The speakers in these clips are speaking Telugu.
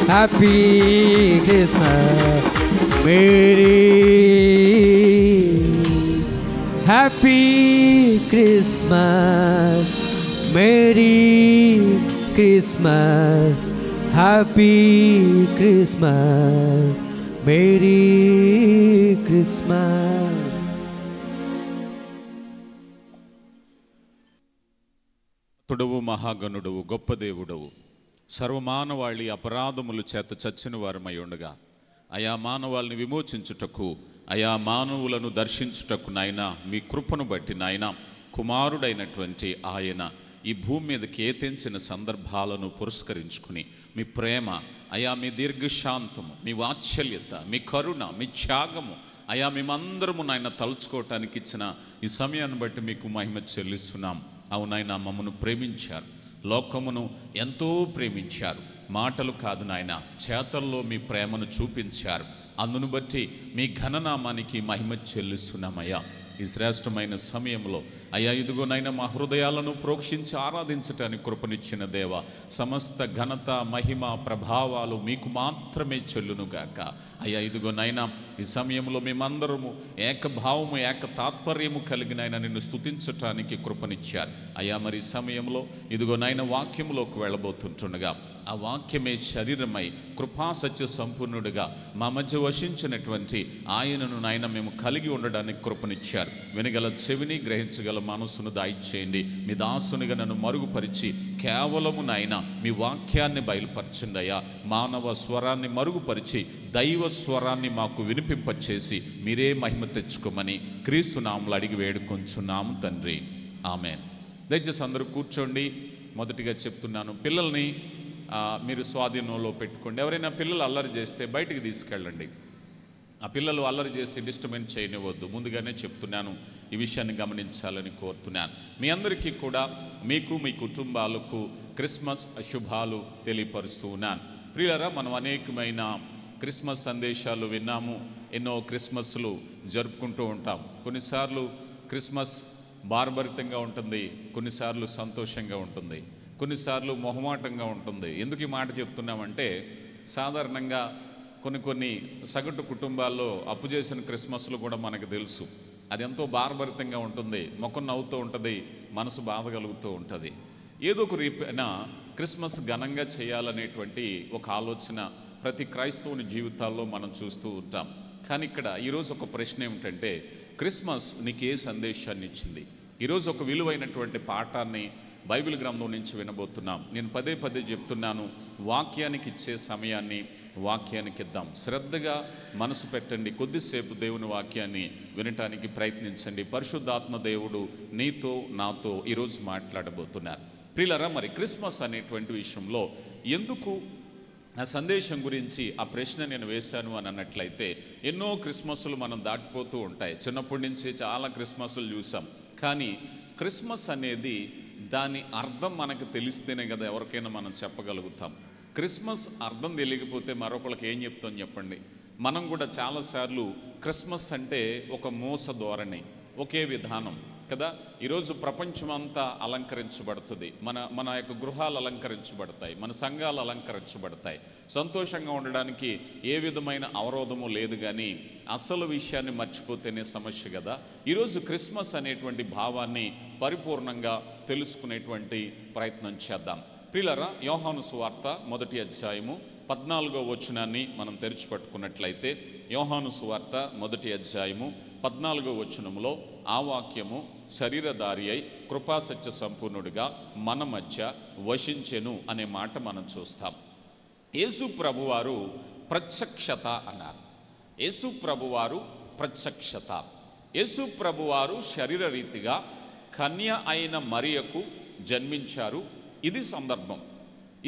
Happy Christmas merry happy Christmas merry Christmas happy Christmas merry Christmas. తుడవు మహాగణుడవు గొప్ప దేవుడవు, సర్వమానవాళి అపరాధముల చేత చచ్చిన వారమై ఉండగా ఆయా మానవాళ్ళని విమోచించుటకు, ఆయా మానవులను దర్శించుటకు నాయన మీ కృపను బట్టి నాయన కుమారుడైనటువంటి ఆయన ఈ భూమి మీదకి ఏతెంచిన సందర్భాలను పురస్కరించుకుని మీ ప్రేమ, అయా మీ దీర్ఘశాంతము, మీ వాత్సల్యత, మీ కరుణ, మీ త్యాగము అయా మేమందరము నాయన తలుచుకోవటానికి ఇచ్చిన ఈ సమయాన్ని బట్టి మీకు మహిమ చెల్లిస్తున్నాం. అవునాయన, మమ్మను ప్రేమించారు, లోకమును ఎంతో ప్రేమించారు. మాటలు కాదు నాయన, చేతల్లో మీ ప్రేమను చూపించారు. అందును బట్టి మీ ఘననామానికి మహిమ చెల్లిస్తున్నామయ్యా. ఈ శ్రేష్టమైన సమయంలో అయ్యా ఇదిగోనైనా మా హృదయాలను ప్రోక్షించి ఆరాధించటానికి కృపనిచ్చిన దేవ, సమస్త ఘనత మహిమ ప్రభావాలు మీకు మాత్రమే చెల్లునుగాక. అయ్యా ఇదిగోనైనా ఈ సమయంలో మేమందరము ఏకభావము ఏక తాత్పర్యము కలిగినైనా నిన్ను స్తుతించటానికి కృపనిచ్చారు. అయ్యా మరి ఈ సమయంలో ఇదిగోనైనా వాక్యంలోకి వెళ్ళబోతుంటుండగా ఆ వాక్యమే శరీరమై కృపాసత్య సంపూర్ణుడిగా మా మధ్య వశించినటువంటి ఆయనను నాయన మేము కలిగి ఉండడానికి కృపనిచ్చారు. వినగల చెవిని, గ్రహించగల మనసును దాయిచేయండి. మీ దాసునిగా నన్ను మరుగుపరిచి కేవలము నాయన మీ వాక్యాన్ని బయలుపరచండి అయ్యా. మానవ స్వరాన్ని మరుగుపరిచి దైవ స్వరాన్ని మాకు వినిపింపచేసి మీరే మహిమ తెచ్చుకోమని క్రీస్తు నామములో అడిగి వేడుకొంచున్నాము తండ్రి, ఆమెన్. దయచేసి అందరూ కూర్చోండి. మొదటిగా చెప్తున్నాను, పిల్లల్ని మీరు స్వాధీనంలో పెట్టుకోండి. ఎవరైనా పిల్లలు అల్లరి చేస్తే బయటికి తీసుకెళ్ళండి. ఆ పిల్లలు అల్లరి చేసి డిస్టర్బెన్స్ చేయనివ్వద్దు. ముందుగానే చెప్తున్నాను, ఈ విషయాన్ని గమనించాలని కోరుతున్నాను. మీ అందరికీ కూడా మీకు మీ కుటుంబాలకు క్రిస్మస్ శుభాలు తెలియపరుస్తున్నాను. ప్రియులారా, మనం అనేకమైన క్రిస్మస్ సందేశాలు విన్నాము. ఎన్నో క్రిస్మస్లు జరుపుకుంటూ ఉంటాం. కొన్నిసార్లు క్రిస్మస్ బార్బరితంగా ఉంటుంది, కొన్నిసార్లు సంతోషంగా ఉంటుంది, కొన్నిసార్లు మొహమాటంగా ఉంటుంది. ఎందుకు ఈ మాట చెప్తున్నామంటే, సాధారణంగా కొన్ని సగటు కుటుంబాల్లో అప్పు చేసిన క్రిస్మస్లు కూడా మనకు తెలుసు. అది ఎంతో బార్బరితంగా ఉంటుంది, ముఖం నవ్వుతూ ఉంటుంది, మనసు బాధ కలుగుతూ ఉంటుంది. ఏదో ఒక రీతిన క్రిస్మస్ ఘనంగా చేయాలనేటువంటి ఒక ఆలోచన ప్రతి క్రైస్తవుని జీవితాల్లో మనం చూస్తూ ఉంటాం. కానీ ఇక్కడ ఈరోజు ఒక ప్రశ్న ఏమిటంటే, క్రిస్మస్ నీకు ఏ సందేశాన్ని ఇచ్చింది? ఈరోజు ఒక విలువైనటువంటి పాఠాన్ని బైబిల్ గ్రంథం నుంచి వినబోతున్నాం. నేను పదే చెప్తున్నాను, వాక్యానికి ఇచ్చే సమయాన్ని వాక్యానికి ఇద్దాం. శ్రద్ధగా మనసు పెట్టండి. కొద్దిసేపు దేవుని వాక్యాన్ని వినటానికి ప్రయత్నించండి. పరిశుద్ధాత్మ దేవుడు నీతో నాతో ఈరోజు మాట్లాడబోతున్నారు. ప్రియులారా, మరి క్రిస్మస్ అనేటువంటి విషయంలో ఎందుకు ఆ సందేశం గురించి ఆ ప్రశ్న నేను వేశాను అని అన్నట్లయితే, ఎన్నో క్రిస్మస్లు మనం దాటిపోతూ ఉంటాయి. చిన్నప్పటి నుంచి చాలా క్రిస్మస్లు చూసాం. కానీ క్రిస్మస్ అనేది దాని అర్థం మనకు తెలిస్తేనే కదా ఎవరికైనా మనం చెప్పగలుగుతాం. క్రిస్మస్ అర్థం తెలియకపోతే మరొకరికి ఏం చెప్తాం చెప్పండి? మనం కూడా చాలాసార్లు క్రిస్మస్ అంటే ఒక మోస ధోరణి, ఒకే విధానం కదా. ఈరోజు ప్రపంచమంతా అలంకరించబడుతుంది. మన యొక్క గృహాలు అలంకరించబడతాయి, మన సంఘాలు అలంకరించబడతాయి. సంతోషంగా ఉండడానికి ఏ విధమైన అవరోధము లేదు. కానీ అసలు విషయాన్ని మర్చిపోతేనే సమస్య కదా. ఈరోజు క్రిస్మస్ అనేటువంటి భావాన్ని పరిపూర్ణంగా తెలుసుకునేటువంటి ప్రయత్నం చేద్దాం. ప్రియులారా, యోహాను సువార్త 1వ అధ్యాయము 14వ వచనాన్ని మనం తెరిచిపట్టుకున్నట్లయితే, యోహాను సువార్త 1వ అధ్యాయము 14వ వచనంలో ఆ వాక్యము శరీరధారి అయి కృపాసత్య సంపూర్ణుడిగా మన మధ్య వశించెను అనే మాట మనం చూస్తాం. యేసు ప్రభువారు ప్రత్యక్షత అన్నారు. యేసు ప్రభువారు ప్రత్యక్షత. యేసు ప్రభువారు శరీర రీతిగా కన్య అయిన మరియకు జన్మించారు. ఇది సందర్భం.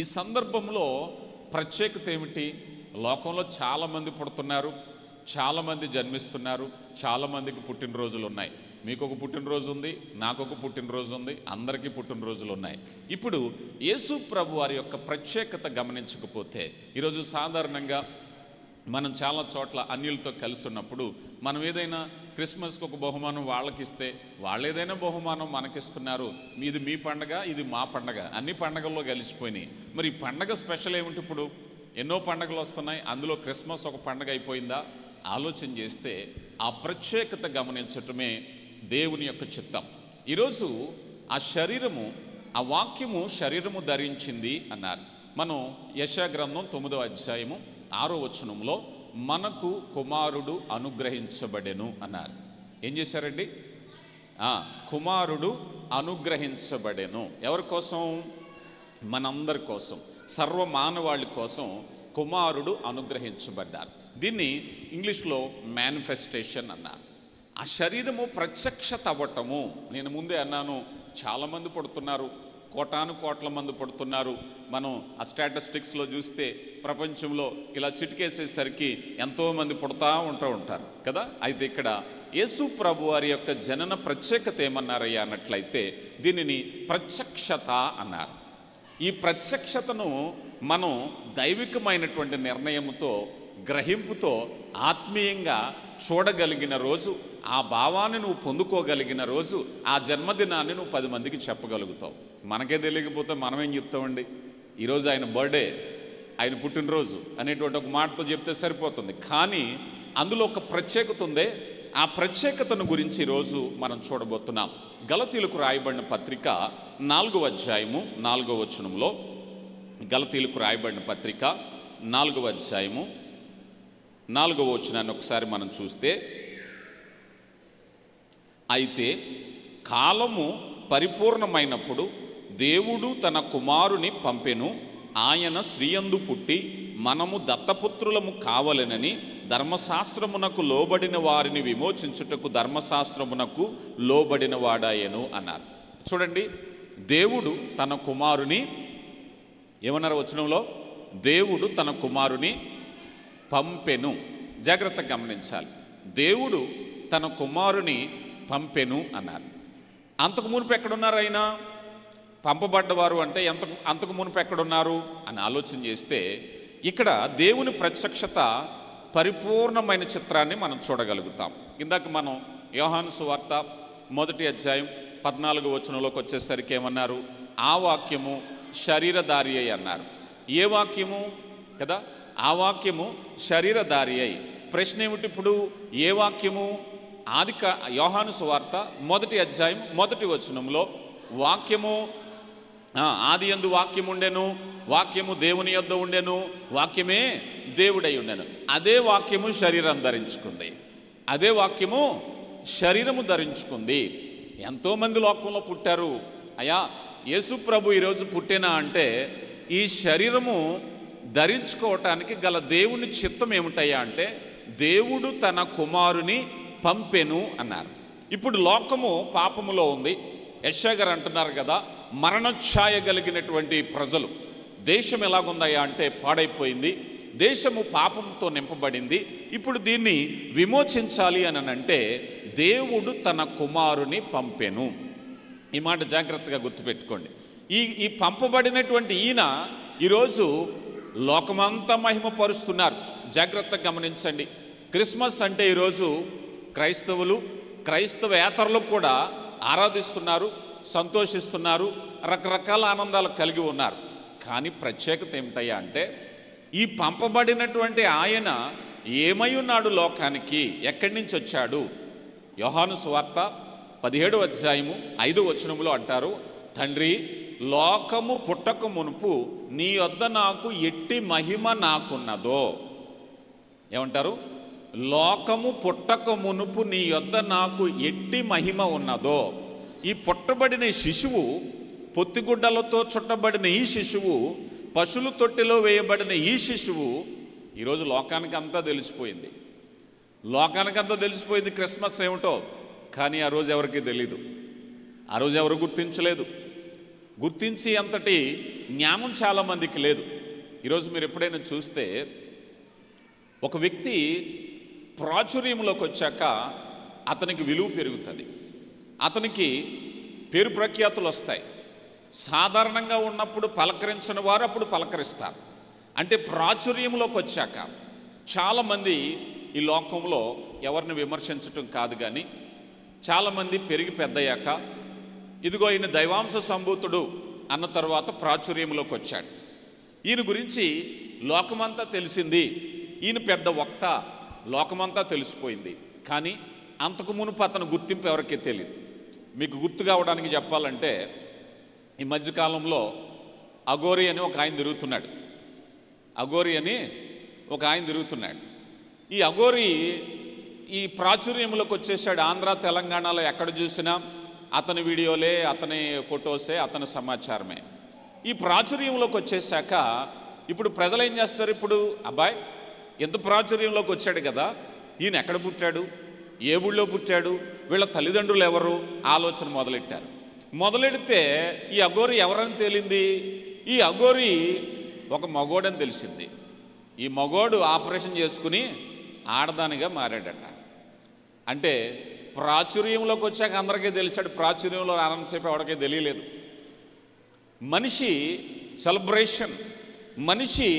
ఈ సందర్భంలో ప్రత్యేకత ఏమిటి? లోకంలో చాలామంది పుడుతున్నారు, చాలామంది జన్మిస్తున్నారు, చాలామందికి పుట్టినరోజులు ఉన్నాయి. మీకు ఒక పుట్టినరోజు ఉంది, నాకు ఒక పుట్టినరోజు ఉంది, అందరికీ పుట్టినరోజులు ఉన్నాయి. ఇప్పుడు యేసు ప్రభు వారి యొక్క ప్రత్యేకత గమనించకపోతే, ఈరోజు సాధారణంగా మనం చాలా చోట్ల అన్యులతో కలిసి ఉన్నప్పుడు మనం ఏదైనా క్రిస్మస్కి ఒక బహుమానం వాళ్ళకి ఇస్తే, వాళ్ళు ఏదైనా బహుమానం మనకిస్తున్నారు. ఇది మీ పండగ, ఇది మా పండగ, అన్ని పండగల్లో కలిసిపోయినాయి. మరి ఈ పండగ స్పెషల్ ఏమిటి? ఇప్పుడు ఎన్నో పండుగలు వస్తున్నాయి, అందులో క్రిస్మస్ ఒక పండుగ అయిపోయిందా? ఆలోచన చేస్తే ఆ ప్రత్యేకత గమనించటమే దేవుని యొక్క చిత్తం. ఈరోజు ఆ శరీరము, ఆ వాక్యము శరీరము ధరించింది అన్నారు. మనం యెషయా గ్రంథం 9వ అధ్యాయము 6వ వచనంలో మనకు కుమారుడు అనుగ్రహించబడెను అన్నారు. ఏం చేశారండి? కుమారుడు అనుగ్రహించబడెను. ఎవరి కోసం? మనందరి కోసం, సర్వమానవాళి కోసం కుమారుడు అనుగ్రహించబడ్డారు. దీన్ని ఇంగ్లీష్లో మేనిఫెస్టేషన్ అన్నారు. ఆ శరీరము ప్రత్యక్షత అవ్వటము. నేను ముందే అన్నాను, చాలామంది పడుతున్నారు, కోటాను కోట్ల మంది పడుతున్నారు. మనం ఆ స్టాటిస్టిక్స్లో చూస్తే ప్రపంచంలో ఇలా చిటికేసేసరికి ఎంతోమంది పుడతా ఉంటారు కదా. అయితే ఇక్కడ యేసు ప్రభు వారి యొక్క జనన ప్రత్యేకత ఏమన్నారయ్యా అన్నట్లయితే దీనిని ప్రత్యక్షత అన్నారు. ఈ ప్రత్యక్షతను మనం దైవికమైనటువంటి నిర్ణయంతో, గ్రహింపుతో, ఆత్మీయంగా చూడగలిగిన రోజు, ఆ భావాన్ని నువ్వు పొందుకోగలిగిన రోజు, ఆ జన్మదినాన్ని నువ్వు 10 మందికి చెప్పగలుగుతావు. మనకే తెలియకపోతే మనం ఏం చెప్తామండి? ఈరోజు ఆయన బర్త్డే, ఆయన పుట్టినరోజు అనేటువంటి ఒక మాటతో చెప్తే సరిపోతుంది. కానీ అందులో ఒక ప్రత్యేకత ఉందే. ఆ ప్రత్యేకతను గురించి ఈరోజు మనం చూడబోతున్నాం. గలతీలకు రాయబడిన పత్రిక 4వ అధ్యాయము 4వ వచనంలో, గలతీలకు రాయబడిన పత్రిక 4వ అధ్యాయము 4వ వచనాన్ని ఒకసారి మనం చూస్తే, అయితే కాలము పరిపూర్ణమైనప్పుడు దేవుడు తన కుమారుని పంపెను, ఆయన స్త్రీయందు పుట్టి మనము దత్తపుత్రులము కావలెనని ధర్మశాస్త్రమునకు లోబడిన వారిని విమోచించుటకు ధర్మశాస్త్రమునకు లోబడిన వాడాయను అన్నారు. చూడండి, దేవుడు తన కుమారుని ఏమన్నారు వచనంలో? దేవుడు తన కుమారుని పంపెను. జాగ్రత్తగా గమనించాలి. దేవుడు తన కుమారుని పంపెను అన్నారు. అంతకు మునుపు ఎక్కడున్నారు ఆయన? పంపబడ్డవారు అంటే అంతకు మునుపు ఎక్కడున్నారు అని ఆలోచన చేస్తే ఇక్కడ దేవుని ప్రత్యక్షత పరిపూర్ణమైన చిత్రాన్ని మనం చూడగలుగుతాం. ఇందాక మనం యోహాను సువార్త 1వ అధ్యాయం 14వ వచనంలోకి వచ్చేసరికి ఏమన్నారు? ఆ వాక్యము శరీరధారి అయి అన్నారు. ఏ వాక్యము కదా? ఆ వాక్యము శరీరధారి అయి. ప్రశ్న ఏమిటి ఇప్పుడు? ఏ వాక్యము? యోహాను సువార్త 1వ అధ్యాయం 1వ వచనంలో వాక్యము ఆది యందు వాక్యం ఉండెను, వాక్యము దేవుని యొద్ద ఉండెను, వాక్యమే దేవుడై ఉండెను. అదే వాక్యము శరీరం ధరించుకుంది. అదే వాక్యము శరీరము ధరించుకుంది. ఎంతోమంది లోకంలో పుట్టారు. అయ్యా, యేసు ప్రభు ఈరోజు పుట్టినా అంటే ఈ శరీరము ధరించుకోవటానికి గల దేవుని చిత్తం ఏమిటయ్యా అంటే దేవుడు తన కుమారుని పంపెను అన్నారు. ఇప్పుడు లోకము పాపములో ఉంది. యెషయా గారు అంటున్నారు కదా, మరణఛాయ కలిగినటువంటి ప్రజలు. దేశం ఎలాగుందయ్యా అంటే పాడైపోయింది. దేశము పాపంతో నింపబడింది. ఇప్పుడు దీన్ని విమోచించాలి అని అంటే దేవుడు తన కుమారుని పంపెను. ఈ మాట జాగ్రత్తగా గుర్తుపెట్టుకోండి. ఈ పంపబడినటువంటి ఈయన ఈరోజు లోకమంతా మహిమపరుస్తున్నారు. జాగ్రత్తగా గమనించండి. క్రిస్మస్ అంటే ఈరోజు క్రైస్తవులు, క్రైస్తవేతరులు కూడా ఆరాధిస్తున్నారు, సంతోషిస్తున్నారు, రకరకాల ఆనందాలు కలిగి ఉన్నారు. కానీ ప్రత్యేకత ఏమిటయ్యా అంటే ఈ పంపబడినటువంటి ఆయన ఏమై ఉన్నాడు లోకానికి? ఎక్కడి నుంచి వచ్చాడు? యోహాను సువార్త 17వ అధ్యాయము 5వ వచనంలో అంటారు, తండ్రి, లోకము పుట్టక మునుపు నీ యొద్ద నాకు ఎట్టి మహిమ నాకున్నదో. ఏమంటారు? లోకము పుట్టక మునుపు నీ యొద్ద నాకు ఎట్టి మహిమ ఉన్నదో. ఈ పుట్టబడిన శిశువు, పొత్తిగుడ్డలతో చుట్టబడిన ఈ శిశువు, పశువుల తొట్టెలో వేయబడిన ఈ శిశువు ఈరోజు లోకానికి అంతా తెలిసిపోయింది. లోకానికంతా తెలిసిపోయింది క్రిస్మస్ ఏమిటో. కానీ ఆ రోజు ఎవరికి తెలీదు. ఆ రోజు ఎవరు గుర్తించలేదు. గుర్తించి అంతటి జ్ఞానం చాలామందికి లేదు. ఈరోజు మీరు ఎప్పుడైనా చూస్తే ఒక వ్యక్తి ప్రాచుర్యంలోకి వచ్చాక అతనికి విలువ పెరుగుతుంది, అతనికి పేరు ప్రఖ్యాతులు వస్తాయి. సాధారణంగా ఉన్నప్పుడు పలకరించని వారు అప్పుడు పలకరిస్తారు. అంటే ప్రాచుర్యంలోకి వచ్చాక చాలామంది ఈ లోకంలో ఎవరిని విమర్శించటం కాదు, కానీ చాలామంది పెరిగి పెద్దయ్యాక ఇదిగో ఈయన దైవాంశ సంభూతుడు అన్న తర్వాత ప్రాచుర్యంలోకి వచ్చాడు. ఈయన గురించి లోకమంతా తెలిసింది, ఈయన పెద్ద వక్త, లోకమంతా తెలిసిపోయింది. కానీ అంతకు మునుపు అతను గుర్తింపు ఎవరికీ తెలియదు. మీకు గుర్తు కావడానికి చెప్పాలంటే, ఈ మధ్యకాలంలో అఘోరి అని ఒక ఆయన తిరుగుతున్నాడు. అఘోరి అని ఒక ఆయన తిరుగుతున్నాడు. ఈ అఘోరి ఈ ప్రాచుర్యంలోకి వచ్చేసాడు. ఆంధ్ర తెలంగాణలో ఎక్కడ చూసినా అతని వీడియోలే, అతని ఫొటోసే, అతని సమాచారమే. ఈ ప్రాచుర్యంలోకి వచ్చేసాక ఇప్పుడు ప్రజలు ఏం చేస్తారు? ఇప్పుడు అబ్బాయి ఎంత ప్రాచుర్యంలోకి వచ్చాడు కదా, ఈయన ఎక్కడ పుట్టాడు, ఏ ఊళ్ళో పుట్టాడు, వీళ్ళ తల్లిదండ్రులు ఎవరు ఆలోచన మొదలెట్టారు. మొదలెడితే ఈ అఘోరి ఎవరని తేలింది? ఈ అఘోరి ఒక మగోడని తెలిసింది. ఈ మగోడు ఆపరేషన్ చేసుకుని ఆడదానిగా మారాడట. అంటే ప్రాచుర్యంలోకి వచ్చాక అందరికీ తెలిసాడు, ప్రాచుర్యంలో ఆనందసేపు ఎవరికీ తెలియలేదు. మనిషి సెలబ్రేషన్, మనిషి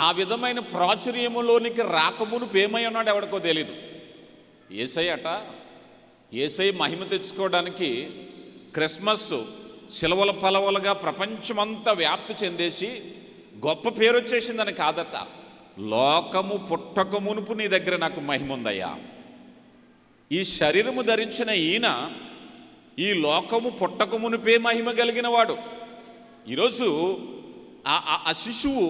ఆ విధమైన ప్రాచుర్యములోనికి రాకమునుపు ఏమై ఉన్నాడు ఎవరికో తెలీదు. యేసయ్య మహిమ తెచ్చుకోవడానికి క్రిస్మస్ సిలువల పలవలుగా ప్రపంచమంతా వ్యాప్తి చెందేసి గొప్ప పేరు వచ్చేసిందని కాదట. లోకము పుట్టక మునుపు నీ దగ్గర నాకు మహిమ ఉందయ్యా. ఈ శరీరము ధరించిన ఈయన ఈ లోకము పుట్టక మునుపే మహిమ కలిగిన వాడు. ఈరోజు ఆ శిశువు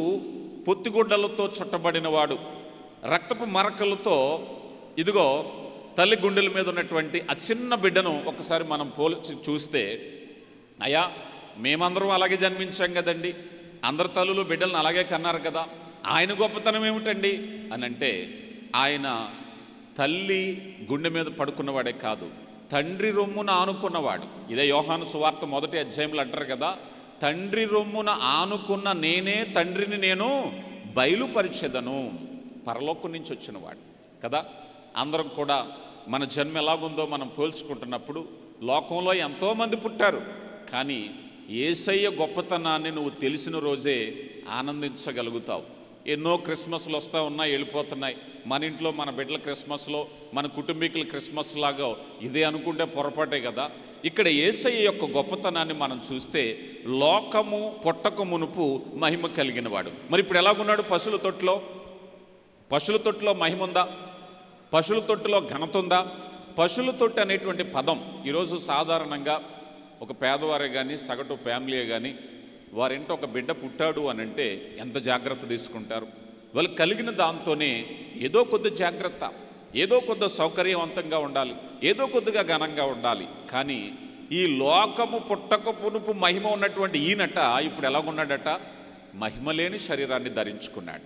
పొత్తిగుడ్డలతో చుట్టబడినవాడు, రక్తపు మరకలతో, ఇదిగో తల్లి గుండెల మీద ఉన్నటువంటి ఆ చిన్న బిడ్డను ఒకసారి మనం పోల్చి చూస్తే, అయ్యా మేమందరం అలాగే జన్మించాం కదండి, అందరి తల్లులు బిడ్డలను అలాగే కన్నారు కదా, ఆయన గొప్పతనం ఏమిటండి అని అంటే, ఆయన తల్లి గుండె మీద పడుకున్నవాడే కాదు, తండ్రి రొమ్మున ఆనుకున్నవాడు. ఇదే యోహాను సువార్త 1వ అధ్యాయంలో అంటారు కదా, తండ్రి రొమ్మున ఆనుకున్న నేనే తండ్రిని నేను బయలుపరిచెదను. పరలోకం నుంచి వచ్చినవాడు కదా. అందరం కూడా మన జన్మ ఎలాగుందో మనం పోల్చుకుంటున్నప్పుడు లోకంలో ఎంతోమంది పుట్టారు, కానీ యేసయ్య గొప్పతనాన్ని నువ్వు తెలిసిన రోజే ఆనందించగలుగుతావు. ఎన్నో క్రిస్మస్లు వస్తూ ఉన్నాయి, వెళ్ళిపోతున్నాయి. మన ఇంట్లో మన బిడ్డల క్రిస్మస్లో, మన కుటుంబీకుల క్రిస్మస్ లాగా ఇదే అనుకుంటే పొరపాటే కదా. ఇక్కడ యేసయ్య యొక్క గొప్పతనాన్ని మనం చూస్తే లోకము పుట్టక మునుపు మహిమ కలిగిన వాడు. మరి ఇప్పుడు ఎలాగున్నాడు? పశువుల తొట్టులో మహిమ ఉందా? పశువుల తొట్టులో ఘనత ఉందా? పశువుల తొట్టు అనేటువంటి పదం ఈరోజు సాధారణంగా ఒక పేదవారే కానీ, సగటు ఫ్యామిలీయే కానీ, వారింట ఒక బిడ్డ పుట్టాడు అని అంటే ఎంత జాగ్రత్త తీసుకుంటారు. వాళ్ళు కలిగిన దాంతోనే ఏదో కొద్ది జాగ్రత్త, ఏదో కొద్ది సౌకర్యవంతంగా ఉండాలి, ఏదో కొద్దిగా ఘనంగా ఉండాలి. కానీ ఈ లోకము పుట్టక పునుపు మహిమ ఉన్నటువంటి ఈయనట ఇప్పుడు ఎలాగున్నాడట? మహిమ లేని శరీరాన్ని ధరించుకున్నాడు,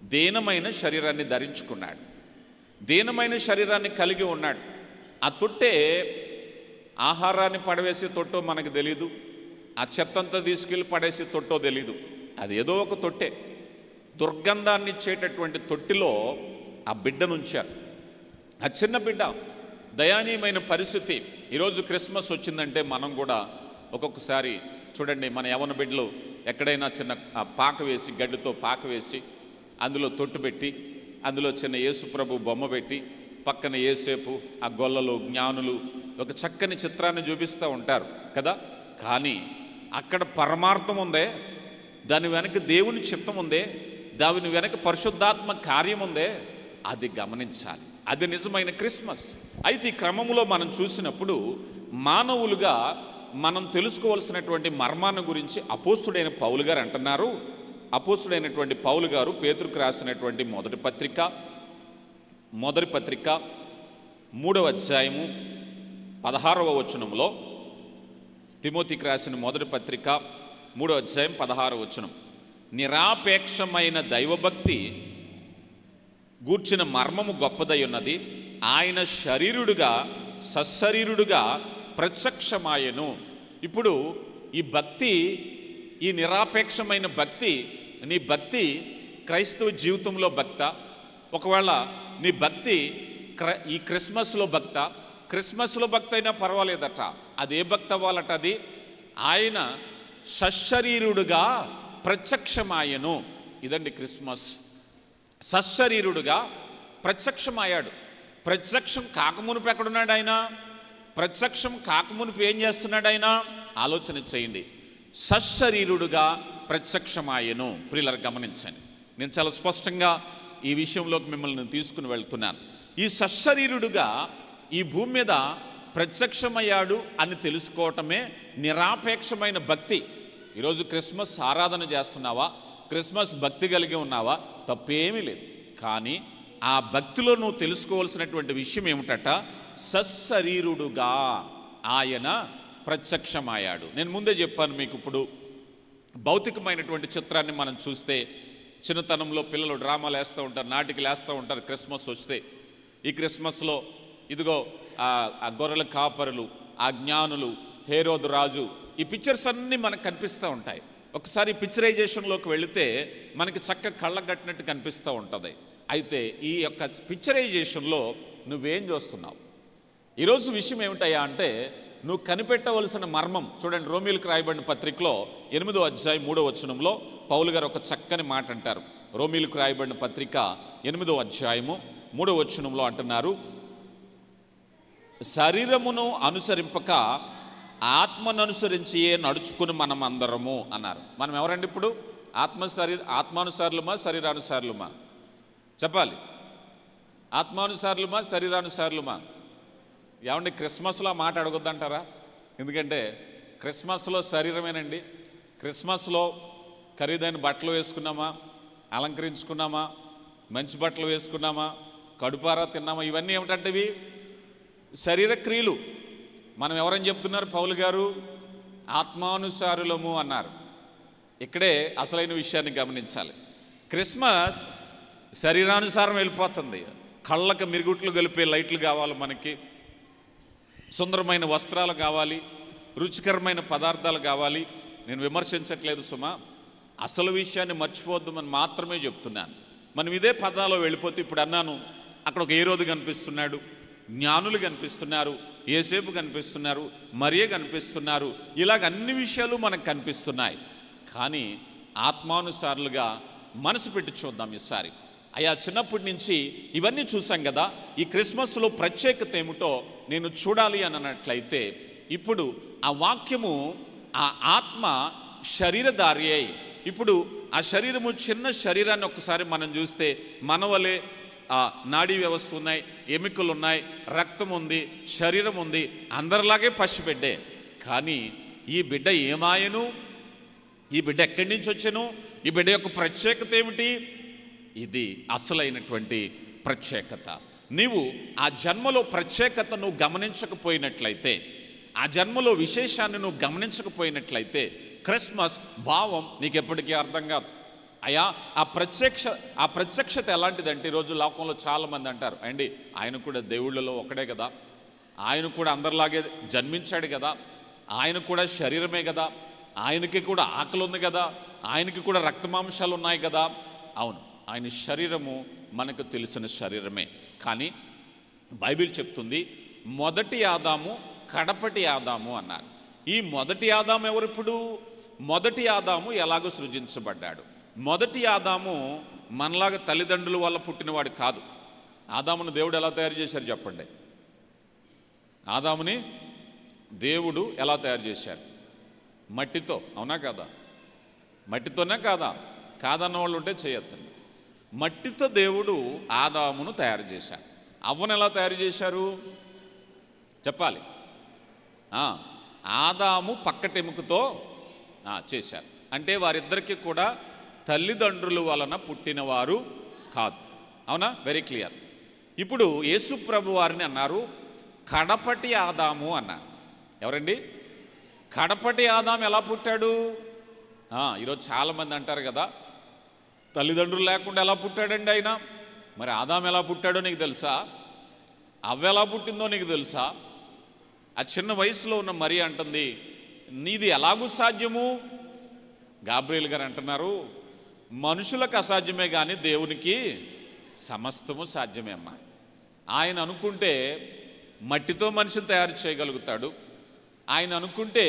దీనమైన శరీరాన్ని ధరించుకున్నాడు, దీనమైన శరీరాన్ని కలిగి ఉన్నాడు. ఆ తొట్టే ఆహారాన్ని పడవేసే తొట్టో మనకు తెలీదు, ఆ చెత్తంతా తీసుకెళ్ళి పడేసే తొట్టో తెలీదు. అది ఏదో ఒక తొట్టే, దుర్గంధాన్ని ఇచ్చేటటువంటి తొట్టిలో ఆ బిడ్డనుంచారు. ఆ చిన్న బిడ్డ, దయానీయమైన పరిస్థితి. ఈరోజు క్రిస్మస్ వచ్చిందంటే మనం కూడా ఒక్కొక్కసారి చూడండి, మన యవ్వన బిడ్డలు ఎక్కడైనా చిన్న పాక వేసి, గడ్డితో పాక వేసి, అందులో తొట్టు పెట్టి, అందులో చిన్న యేసుప్రభు బొమ్మ పెట్టి, పక్కన యేసేపు, ఆ గొల్లలు, జ్ఞానులు, ఒక చక్కని చిత్రాన్ని చూపిస్తూ ఉంటారు కదా. కానీ అక్కడ పరమార్థం ఉందే, దాని వెనక దేవుని చిత్తం ఉందే, దాని వెనక పరిశుద్ధాత్మ కార్యం ఉందే, అది గమనించాలి. అది నిజమైన క్రిస్మస్. అయితే ఈ క్రమంలో మనం చూసినప్పుడు మానవులుగా మనం తెలుసుకోవాల్సినటువంటి మర్మాన్ని గురించి అపోస్తుడైన పౌలు గారు అంటున్నారు. అపోస్తుడైనటువంటి పౌలు గారు పేతురుకు రాసినటువంటి మొదటి పత్రిక 3వ అధ్యాయము 16వ వచనంలో, తిమోతికి రాసిన మొదటి పత్రిక 3వ అధ్యాయం 16వ వచనం, నిరాపేక్షమైన దైవభక్తి గూర్చిన మర్మము గొప్పదై ఉన్నది, ఆయన శరీరుడుగా సశరీరుడుగా ప్రత్యక్షమాయను. ఇప్పుడు ఈ భక్తి, ఈ నిరాపేక్షమైన భక్తి, నీ భక్తి క్రైస్తవ జీవితంలో భక్త, ఒకవేళ నీ భక్తి ఈ క్రిస్మస్లో భక్త, క్రిస్మస్లో భక్తి అయినా పర్వాలేదట. అదే భక్తి అవ్వాలట. అది ఆయన సశరీరుడుగా ప్రత్యక్షమాయను. ఇదండి క్రిస్మస్. సశరీరుడుగా ప్రత్యక్షమయ్యాడు. ప్రత్యక్షం కాకమునుపు ఎక్కడున్నాడు ఆయన? ప్రత్యక్షం కాకమునుపు ఏం చేస్తున్నాడు ఆయన? ఆలోచన చేయండి. సశరీరుడుగా ప్రత్యక్షమాయెను. ప్రియులారా గమనించండి, నేను చాలా స్పష్టంగా ఈ విషయంలోకి మిమ్మల్ని తీసుకుని వెళ్తున్నాను. ఈ సశరీరుడుగా ఈ భూమి మీద ప్రత్యక్షమయ్యాడు అని తెలుసుకోవటమే నిరాపేక్షమైన భక్తి. ఈరోజు క్రిస్మస్ ఆరాధన చేస్తున్నావా, క్రిస్మస్ భక్తి కలిగి ఉన్నావా, తప్పేమీ లేదు. కానీ ఆ భక్తిలో నువ్వు తెలుసుకోవాల్సినటువంటి విషయం ఏమిటట, సశరీరుడుగా ఆయన ప్రత్యక్షమయ్యాడు. నేను ముందే చెప్పాను మీకు. ఇప్పుడు భౌతికమైనటువంటి చిత్రాన్ని మనం చూస్తే, చిన్నతనంలో పిల్లలు డ్రామాలు వేస్తూ ఉంటారు, నాటికలు వేస్తూ ఉంటారు. క్రిస్మస్ వస్తే ఈ క్రిస్మస్లో ఇదిగో ఆ గొర్రెల కాపరులు, ఆ జ్ఞానులు, హేరోదు రాజు, ఈ పిక్చర్స్ అన్నీ మనకు కనిపిస్తూ ఉంటాయి. ఒకసారి పిక్చరైజేషన్లోకి వెళితే మనకి చక్కగా కళ్ళగట్టినట్టు కనిపిస్తూ ఉంటుంది. అయితే ఈ యొక్క పిక్చరైజేషన్లో నువ్వేం చూస్తున్నావు? ఈరోజు విషయం ఏమిటయ్యా అంటే, నువ్వు కనిపెట్టవలసిన మర్మం చూడండి. రోమీలకు రాయబడిన పత్రికలో 8వ అధ్యాయం 3వ వచనంలో పౌలు గారు ఒక చక్కని మాట అంటారు. రోమీలకు రాయబడిన పత్రిక 8వ అధ్యాయము 3వ వచనంలో అంటున్నారు, శరీరమును అనుసరింపక ఆత్మను అనుసరించియే నడుచుకుని మనం అందరము అన్నారు. మనం ఎవరండి ఇప్పుడు? ఆత్మానుసారులమా శరీరానుసారులమా? చెప్పాలి. ఆత్మానుసారులమా శరీరానుసారులమా? ఏమండి, క్రిస్మస్లో మాట అడగొద్దంటారా? ఎందుకంటే క్రిస్మస్లో శరీరమేనండి. క్రిస్మస్లో ఖరీదైన బట్టలు వేసుకున్నామా, అలంకరించుకున్నామా, మంచి బట్టలు వేసుకున్నామా, కడుపారా తిన్నామా, ఇవన్నీ ఏమిటంటే ఇవి శరీర క్రియలు. మనం ఎవరని చెప్తున్నారు? పౌలు గారు ఆత్మానుసారులము అన్నారు. ఇక్కడే అసలైన విషయాన్ని గమనించాలి. క్రిస్మస్ శరీరానుసారం వెళ్ళిపోతుంది. కళ్ళకు మిరుగుట్లు గలిపే లైట్లు కావాలి మనకి, సుందరమైన వస్త్రాలు కావాలి, రుచికరమైన పదార్థాలు కావాలి. నేను విమర్శించట్లేదు సుమా, అసలు విషయాన్ని మర్చిపోద్దామని మాత్రమే చెప్తున్నాను. మనం ఇదే పదాలో వెళ్ళిపోతే, ఇప్పుడు అన్నాను, అక్కడ ఒక హేరోదు కనిపిస్తున్నాడు, జ్ఞానులు కనిపిస్తున్నారు, యేసేపు కనిపిస్తున్నారు, మరియ కనిపిస్తున్నారు, ఇలాగ అన్ని విషయాలు మనకు కనిపిస్తున్నాయి. కానీ ఆత్మానుసారులుగా మనసు పెట్టి చూద్దాం ఈసారి. అయ్యా, చిన్నప్పటి నుంచి ఇవన్నీ చూసాం కదా, ఈ క్రిస్మస్లో ప్రత్యేకత ఏమిటో నేను చూడాలి అని అన్నట్లయితే, ఇప్పుడు ఆ వాక్యము, ఆ ఆత్మ శరీరధారి అయి, ఇప్పుడు ఆ శరీరము, చిన్న శరీరాన్ని ఒక్కసారి మనం చూస్తే మన వలె నాడీ వ్యవస్థ ఉన్నాయి, ఎముకలు ఉన్నాయి, రక్తం ఉంది, శరీరం ఉంది, అందరిలాగే పసిబిడ్డే. కానీ ఈ బిడ్డ ఏమాయను? ఈ బిడ్డ ఎక్కడి నుంచి వచ్చాను? ఈ బిడ్డ యొక్క ప్రత్యేకత ఏమిటి? ఇది అసలైనటువంటి ప్రత్యేకత. నీవు ఆ జన్మలో ప్రత్యేకత నువ్వు గమనించకపోయినట్లయితే, ఆ జన్మలో విశేషాన్ని నువ్వు గమనించకపోయినట్లయితే, క్రిస్మస్ భావం నీకు ఎప్పటికీ అర్థం కాదు. అయ్యా, ఆ ప్రత్యక్షత ఎలాంటిదంటే, ఈరోజు లోకంలో చాలామంది అంటారు, అండి ఆయన కూడా దేవుళ్ళలో ఒకడే కదా, ఆయన కూడా అందరిలాగే జన్మించాడు కదా, ఆయన కూడా శరీరమే కదా, ఆయనకి కూడా ఆకలి ఉంది కదా, ఆయనకి కూడా రక్తమాంసాలు ఉన్నాయి కదా. అవును, ఆయన శరీరము మనకు తెలిసిన శరీరమే. కానీ బైబిల్ చెప్తుంది, మొదటి ఆదాము కడపటి ఆదాము అన్నారు. ఈ మొదటి ఆదాము ఎవరు? ఇప్పుడు మొదటి ఆదాము ఎలాగో సృజించబడ్డాడు. మొదటి ఆదాము మనలాగా తల్లిదండ్రుల వల్ల పుట్టినవాడు కాదు. ఆదామును దేవుడు ఎలా తయారు చేశారు చెప్పండి? ఆదాముని దేవుడు ఎలా తయారు చేశారు? మట్టితో. అవునా కాదా? మట్టితోనే కాదా? కాదన్న వాళ్ళు ఉంటే చేయొద్దండి. మట్టితో దేవుడు ఆదామును తయారు చేశారు. అవ్వను ఎలా తయారు చేశారు చెప్పాలి? ఆదాము పక్కటెముకతో చేశారు. అంటే వారిద్దరికీ కూడా తల్లిదండ్రుల వలన పుట్టినవారు కాదు. అవునా? Very clear. ఇప్పుడు యేసు ప్రభు వారిని అన్నారు కడపటి ఆదాము అన్నారు. ఎవరండి? కడపటి ఆదాము ఎలా పుట్టాడు? ఈరోజు చాలామంది అంటారు కదా, తల్లిదండ్రులు లేకుండా ఎలా పుట్టాడండి ఆయన? మరి ఆదాము ఎలా పుట్టాడో నీకు తెలుసా? అవ్వ ఎలా పుట్టిందో నీకు తెలుసా? ఆ చిన్న వయసులో ఉన్న మరి అంటుంది, నీది ఎలాగూ సాధ్యము? గాబ్రియల్ గారు అంటున్నారు, మనుషులకు అసాధ్యమే కానీ దేవునికి సమస్తము సాధ్యమే అమ్మా. ఆయన అనుకుంటే మట్టితో మనిషిని తయారు చేయగలుగుతాడు, ఆయన అనుకుంటే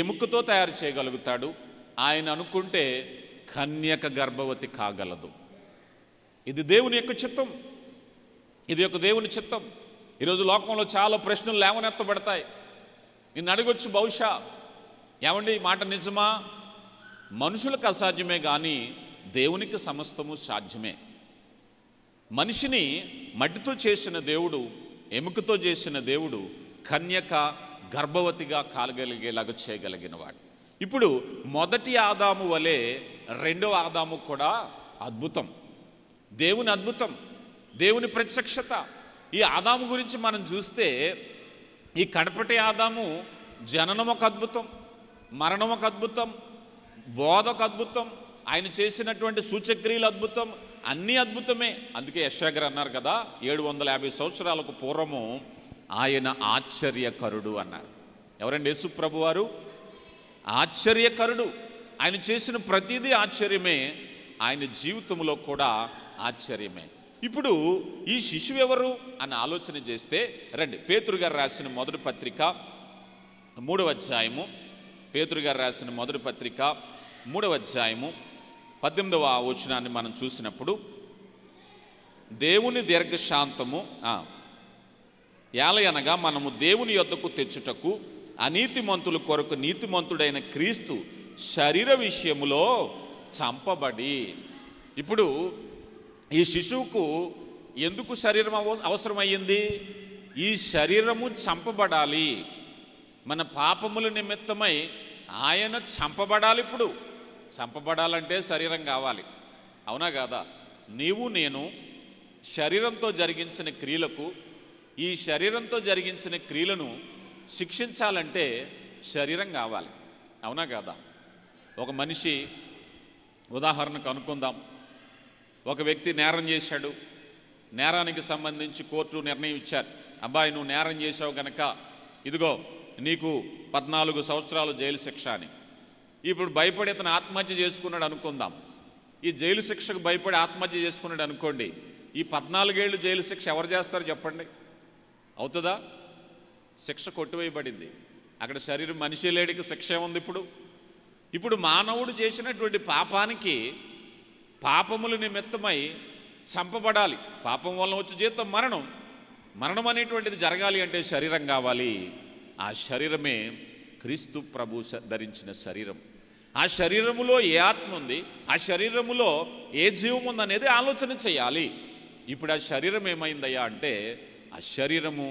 ఎముకతో తయారు చేయగలుగుతాడు, ఆయన అనుకుంటే కన్యక గర్భవతి కాగలదు. ఇది దేవుని యొక్క చిత్తం, ఇది ఒక దేవుని చిత్తం. ఈరోజు లోకంలో చాలా ప్రశ్నలు లేవనెత్తబడతాయి. నిన్ను అడగొచ్చు బహుశా, ఏమండి ఈ మాట నిజమా? మనుషులకు అసాధ్యమే కానీ దేవునికి సమస్తము సాధ్యమే. మనిషిని మట్టితో చేసిన దేవుడు, ఎముకతో చేసిన దేవుడు కన్యక గర్భవతిగా కాలగలిగేలాగా చేయగలిగినవాడు. ఇప్పుడు మొదటి ఆదాము వలె రెండవ ఆదాము కూడా అద్భుతం, దేవుని అద్భుతం, దేవుని ప్రత్యక్షత. ఈ ఆదాము గురించి మనం చూస్తే ఈ కడపటి ఆదాము జననం ఒక అద్భుతం, మరణం ఒక అద్భుతం, బోధ ఒక అద్భుతం, ఆయన చేసినటువంటి సూచక్రియలు అద్భుతం, అన్నీ అద్భుతమే. అందుకే యెషయా గారు అన్నారు కదా, 750 సంవత్సరాలకు పూర్వము ఆయన ఆశ్చర్యకరుడు అన్నారు. ఎవరండి? యేసు ప్రభు వారు ఆశ్చర్యకరుడు. ఆయన చేసిన ప్రతిదీ ఆశ్చర్యమే, ఆయన జీవితంలో కూడా ఆశ్చర్యమే. ఇప్పుడు ఈ శిశువు ఎవరు అని ఆలోచన చేస్తే రండి, పేతురు గారు రాసిన మొదటి పత్రిక 3వ అధ్యాయము, పేతురు గారు రాసిన మొదటి పత్రిక 3వ అధ్యాయము 18వ వచనాన్ని మనం చూసినప్పుడు, దేవుని దీర్ఘశాంతము ఏలయనగా మనము దేవుని యొద్దకు తెచ్చుటకు అనీతిమంతుల కొరకు నీతిమంతుడైన క్రీస్తు శరీర విషయములో చంపబడి. ఇప్పుడు ఈ శిశువుకు ఎందుకు శరీరం అవసరమయ్యింది? ఈ శరీరము చంపబడాలి, మన పాపముల నిమిత్తమై ఆయన చంపబడాలి. ఇప్పుడు చంపబడాలంటే శరీరం కావాలి, అవునా కాదా? నీవు నేను శరీరంతో జరిగించిన క్రియలకు, ఈ శరీరంతో జరిగించిన క్రియలను శిక్షించాలంటే శరీరం కావాలి, అవునా కాదా? ఒక మనిషి, ఉదాహరణకు అనుకుందాం, ఒక వ్యక్తి నేరం చేశాడు, నేరానికి సంబంధించి కోర్టు నిర్ణయం ఇచ్చారు, అబ్బాయి నువ్వు నేరం చేసావు గనక ఇదిగో నీకు 14 సంవత్సరాలు జైలు శిక్ష అని. ఇప్పుడు భయపడి అతను ఆత్మహత్య చేసుకున్నాడు అనుకుందాం. ఈ జైలు శిక్షకు భయపడి ఆత్మహత్య చేసుకున్నాడు అనుకోండి, ఈ 14 ఏళ్ళు జైలు శిక్ష ఎవరు చేస్తారు చెప్పండి? అవుతుందా? శిక్ష కొట్టివేయబడింది. అక్కడ శరీరం మనిషి లేడికి శిక్ష ఏముంది? ఇప్పుడు మానవుడు చేసినటువంటి పాపానికి, పాపముల నిమిత్తమై చంపబడాలి. పాపం వల్ల వచ్చే జీతం మరణం. మరణం అనేటువంటిది జరగాలి అంటే శరీరం కావాలి. ఆ శరీరమే క్రీస్తు ప్రభు ధరించిన శరీరం. ఆ శరీరములో ఏ ఆత్మ ఉంది, ఆ శరీరములో ఏ జీవం ఉందనేది ఆలోచన చేయాలి. ఇప్పుడు ఆ శరీరం ఏమైందయ్యా అంటే ఆ శరీరము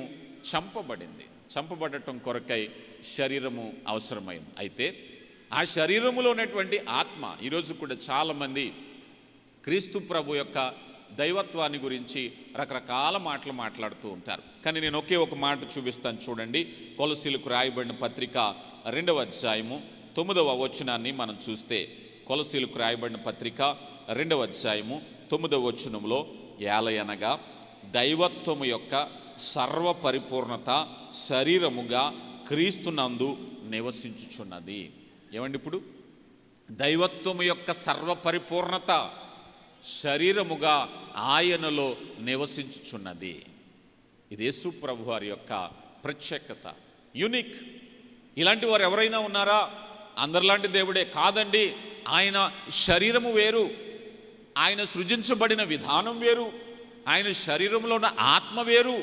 చంపబడింది. చంపబడటం కొరకై శరీరము అవసరమైంది. అయితే ఆ శరీరములో ఉన్నటువంటి ఆత్మ, ఈరోజు కూడా చాలామంది క్రీస్తు ప్రభు యొక్క దైవత్వాన్ని గురించి రకరకాల మాటలు మాట్లాడుతూ ఉంటారు. కానీ నేను ఒకే ఒక మాట చూపిస్తాను చూడండి. కొలసీలకు రాయబడిన పత్రిక 2వ అధ్యాయము 9వ వచనాన్ని మనం చూస్తే, కొలసీలకు రాయబడిన పత్రిక 2వ అధ్యాయము 9వ వచనంలో, ఏలయనగా దైవత్వము యొక్క సర్వ పరిపూర్ణత శరీరముగా క్రీస్తునందు నివసించుచున్నది. ఏమండి? ఇప్పుడు దైవత్వము యొక్క సర్వ పరిపూర్ణత శరీరముగా ఆయనలో నివసించుచున్నది. ఇది యేసు ప్రభు వారి యొక్క ప్రత్యేకత, యూనిక్. ఇలాంటి వారు ఎవరైనా ఉన్నారా? అందరిలాంటి దేవుడే కాదండి. ఆయన శరీరము వేరు, ఆయన సృజించబడిన విధానం వేరు, ఆయన శరీరంలో ఉన్న ఆత్మ వేరు,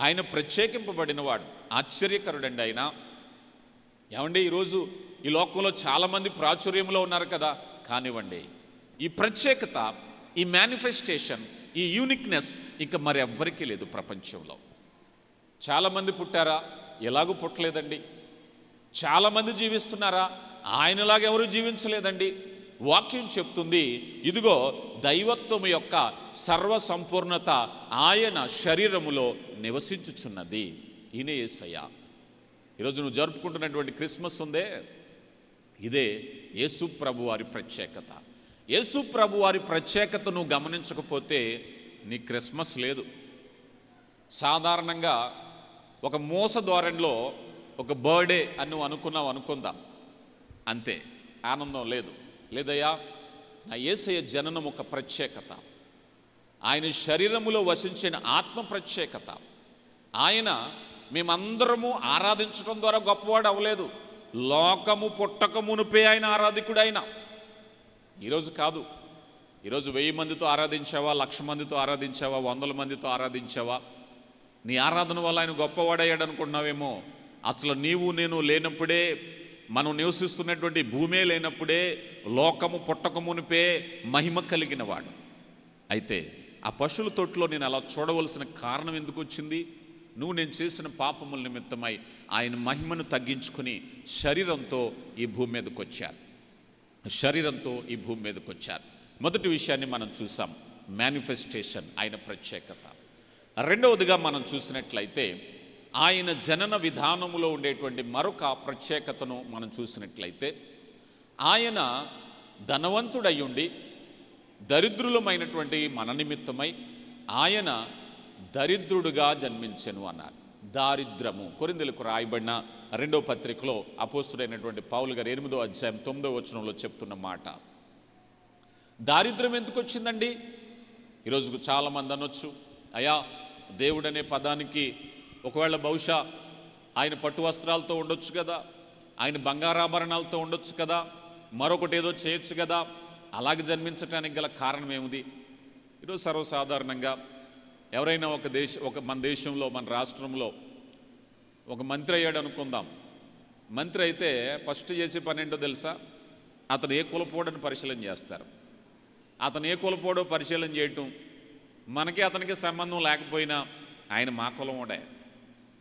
ఆయన ప్రత్యేకింపబడినవాడు. ఆశ్చర్యకరుడండి ఆయన. ఏమండి? ఈరోజు ఈ లోకంలో చాలామంది ప్రాచుర్యంలో ఉన్నారు కదా, కానివ్వండి, ఈ ప్రత్యేకత, ఈ మేనిఫెస్టేషన్, ఈ యూనిక్నెస్ ఇంకా మరి ఎవ్వరికీ లేదు ప్రపంచంలో. చాలామంది పుట్టారా? ఎలాగూ పుట్టలేదండి. చాలామంది జీవిస్తున్నారా? ఆయనలాగా ఎవరు జీవించలేదండి. వాక్యం చెప్తుంది, ఇదిగో దైవత్వము యొక్క సర్వ సంపూర్ణత ఆయన శరీరములో నివసించుచున్నది. ఈయనే యేసయ్య. ఈరోజు నువ్వు జరుపుకుంటున్నటువంటి క్రిస్మస్ ఉందే, ఇదే యేసు ప్రభు వారి ప్రత్యేకత. యేసు ప్రభు వారి ప్రత్యేకత నువ్వు గమనించకపోతే నీ క్రిస్మస్ లేదు. సాధారణంగా ఒక మోస ధోరణిలో ఒక బర్త్డే అని నువ్వు అనుకున్నావు అనుకుందాం, అంతే, ఆనందం లేదు. లేదయ్యా, నా యేసయ్య జననం ఒక ప్రత్యేకత, ఆయన శరీరములో వసించిన ఆత్మ ప్రత్యేకత. ఆయన మేమందరము ఆరాధించడం ద్వారా గొప్పవాడు అవ్వలేదు. లోకము పుట్టక మునిపే ఆయన ఆరాధికుడైన. ఈరోజు కాదు. ఈరోజు 1000 మందితో ఆరాధించావా, 1,00,000 మందితో ఆరాధించావా, 100 మందితో ఆరాధించావా, నీ ఆరాధన వల్ల ఆయన గొప్పవాడయ్యాడు అనుకుంటున్నావేమో. అసలు నీవు నేను లేనప్పుడే మనం నివసిస్తున్నటువంటి భూమే లేనప్పుడే లోకము పుట్టకమునిపే మహిమ కలిగిన వాడు. అయితే ఆ పశువుల తొట్టులో నేను అలా చూడవలసిన కారణం ఎందుకు వచ్చింది? నేను చేసిన పాపముల నిమిత్తమై ఆయన మహిమను తగ్గించుకుని శరీరంతో ఈ భూమి మీదకి వచ్చారు. మొదటి విషయాన్ని మనం చూసాం, మేనిఫెస్టేషన్, ఆయన ప్రత్యేకత. రెండవదిగా మనం చూసినట్లయితే ఆయన జనన విధానములో ఉండేటువంటి మరొక ప్రత్యేకతను మనం చూసినట్లయితే, ఆయన ధనవంతుడయ్యుండి దరిద్రులమైనటువంటి మన నిమిత్తమై ఆయన దరిద్రుడుగా జన్మించెను అన్నారు. దారిద్రము, కొరింథీయులకు రాయబడిన 2వ పత్రికలో అపోస్తుడైనటువంటి పౌలు గారు 8వ అధ్యాయం 9వ వచనంలో చెప్తున్న మాట. దారిద్ర్యం ఎందుకు వచ్చిందండి? ఈరోజు చాలామంది అనొచ్చు, అయ్యా దేవుడనే పదానికి ఒకవేళ బహుశా ఆయన పట్టు వస్త్రాలతో ఉండొచ్చు కదా, ఆయన బంగారాభరణాలతో ఉండొచ్చు కదా, మరొకటి ఏదో చేయొచ్చు కదా, అలాగే జన్మించడానికి గల కారణం ఏమిది? ఈరోజు సర్వసాధారణంగా ఎవరైనా మన దేశంలో, మన రాష్ట్రంలో ఒక మంత్రి అయ్యాడు అనుకుందాం. మంత్రి అయితే ఫస్ట్ చేసే పని ఏంటో తెలుసా? అతను ఏ కులపోడని పరిశీలన చేస్తారు. అతను ఏ కులపోడో పరిశీలన చేయటం, మనకి అతనికి సంబంధం లేకపోయినా ఆయన మా కులమోడే,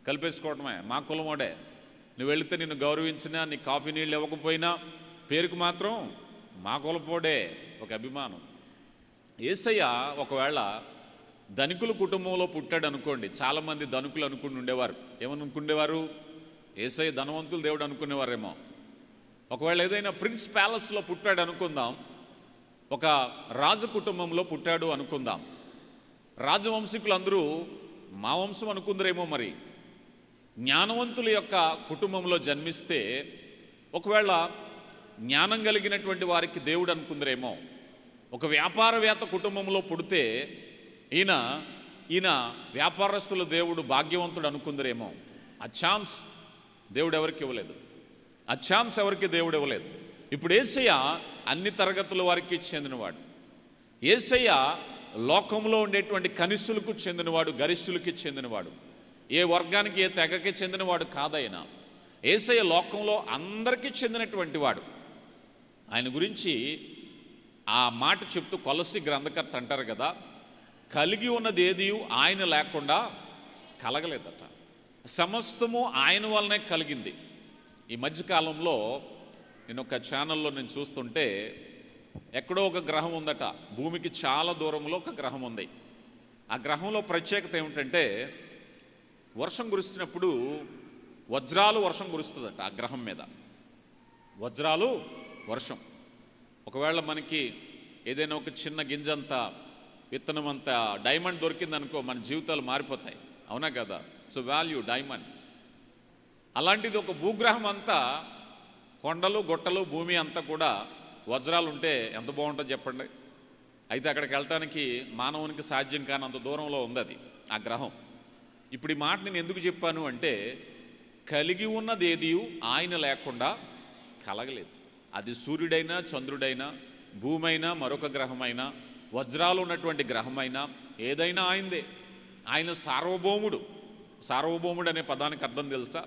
కలిపేసుకోవటమే, మా కులమోడే. నువ్వు వెళితే నిన్ను గౌరవించినా, నీ కాఫీ నీళ్ళు ఇవ్వకపోయినా పేరుకు మాత్రం మా కులపోడే, ఒక అభిమానం. యేసయ్య ఒకవేళ ధనికుల కుటుంబంలో పుట్టాడు అనుకోండి, చాలామంది ధనికులు అనుకుని ఉండేవారు. ఏమనుకుండేవారు? యేసయ్య ధనవంతులు దేవుడు అనుకునేవారేమో. ఒకవేళ ఏదైనా ప్రిన్స్ ప్యాలెస్లో పుట్టాడు అనుకుందాం, ఒక రాజు కుటుంబంలో పుట్టాడు అనుకుందాం, రాజవంశీకులందరూ మా వంశం అనుకుందరేమో. మరి జ్ఞానవంతుల యొక్క కుటుంబంలో జన్మిస్తే ఒకవేళ జ్ఞానం కలిగినటువంటి వారికి దేవుడు అనుకుందరేమో. ఒక వ్యాపారవేత్త కుటుంబంలో పుడితే ఈయన వ్యాపారస్తుల దేవుడు భాగ్యవంతుడు అనుకుందరేమో. ఆ ఛాన్స్ దేవుడు ఎవరికి ఇవ్వలేదు. ఇప్పుడు యేసయ్య అన్ని తరగతుల వారికి చెందినవాడు. యేసయ్య లోకంలో ఉండేటువంటి కనిష్ఠులకు చెందినవాడు, గరిష్ఠులకి చెందినవాడు. ఏ వర్గానికి, ఏ తెగకి చెందినవాడు కాదైన. యేసయ్య లోకంలో అందరికీ చెందినటువంటి వాడు. ఆయన గురించి ఆ మాట చెప్తూ కొలస్సీ గ్రంథకర్త అంటారు కదా, కలిగి ఉన్నది ఏది ఆయన లేకుండా కలగలేదట, సమస్తము ఆయన వల్లనే కలిగింది. ఈ మధ్యకాలంలో నేను ఒక ఛానల్లో చూస్తుంటే, ఎక్కడో ఒక గ్రహం ఉందట, భూమికి చాలా దూరంలో ఒక గ్రహం ఉంది. ఆ గ్రహంలో ప్రత్యేకత ఏమిటంటే, వర్షం కురిస్తున్నప్పుడు వజ్రాలు వర్షం కురుస్తుందట ఆ గ్రహం మీద. వజ్రాలు వర్షం. ఒకవేళ మనకి ఏదైనా ఒక చిన్న గింజంత, విత్తనం అంత డైమండ్ దొరికిందనుకో, మన జీవితాలు మారిపోతాయి. అవునా కదా? It's value diamond. అలాంటిది ఒక భూగ్రహం అంతా, కొండలు గుట్టలు భూమి అంతా కూడా వజ్రాలు ఉంటే ఎంత బాగుంటుందో చెప్పండి. అయితే అక్కడికి వెళ్ళటానికి మానవునికి సాధ్యం కానంత దూరంలో ఉంది అది, ఆ గ్రహం. ఇప్పుడు ఈ మాట నేను ఎందుకు చెప్పాను అంటే, కలిగి ఉన్నది ఏది ఆయన లేకుండా కలగలేదు. అది సూర్యుడైనా, చంద్రుడైనా, భూమి అయినా, మరొక గ్రహమైనా, వజ్రాలు ఉన్నటువంటి గ్రహమైనా, ఏదైనా ఆయనదే. ఆయన సార్వభౌముడు. సార్వభౌముడు అనే పదానికి అర్థం తెలుసా?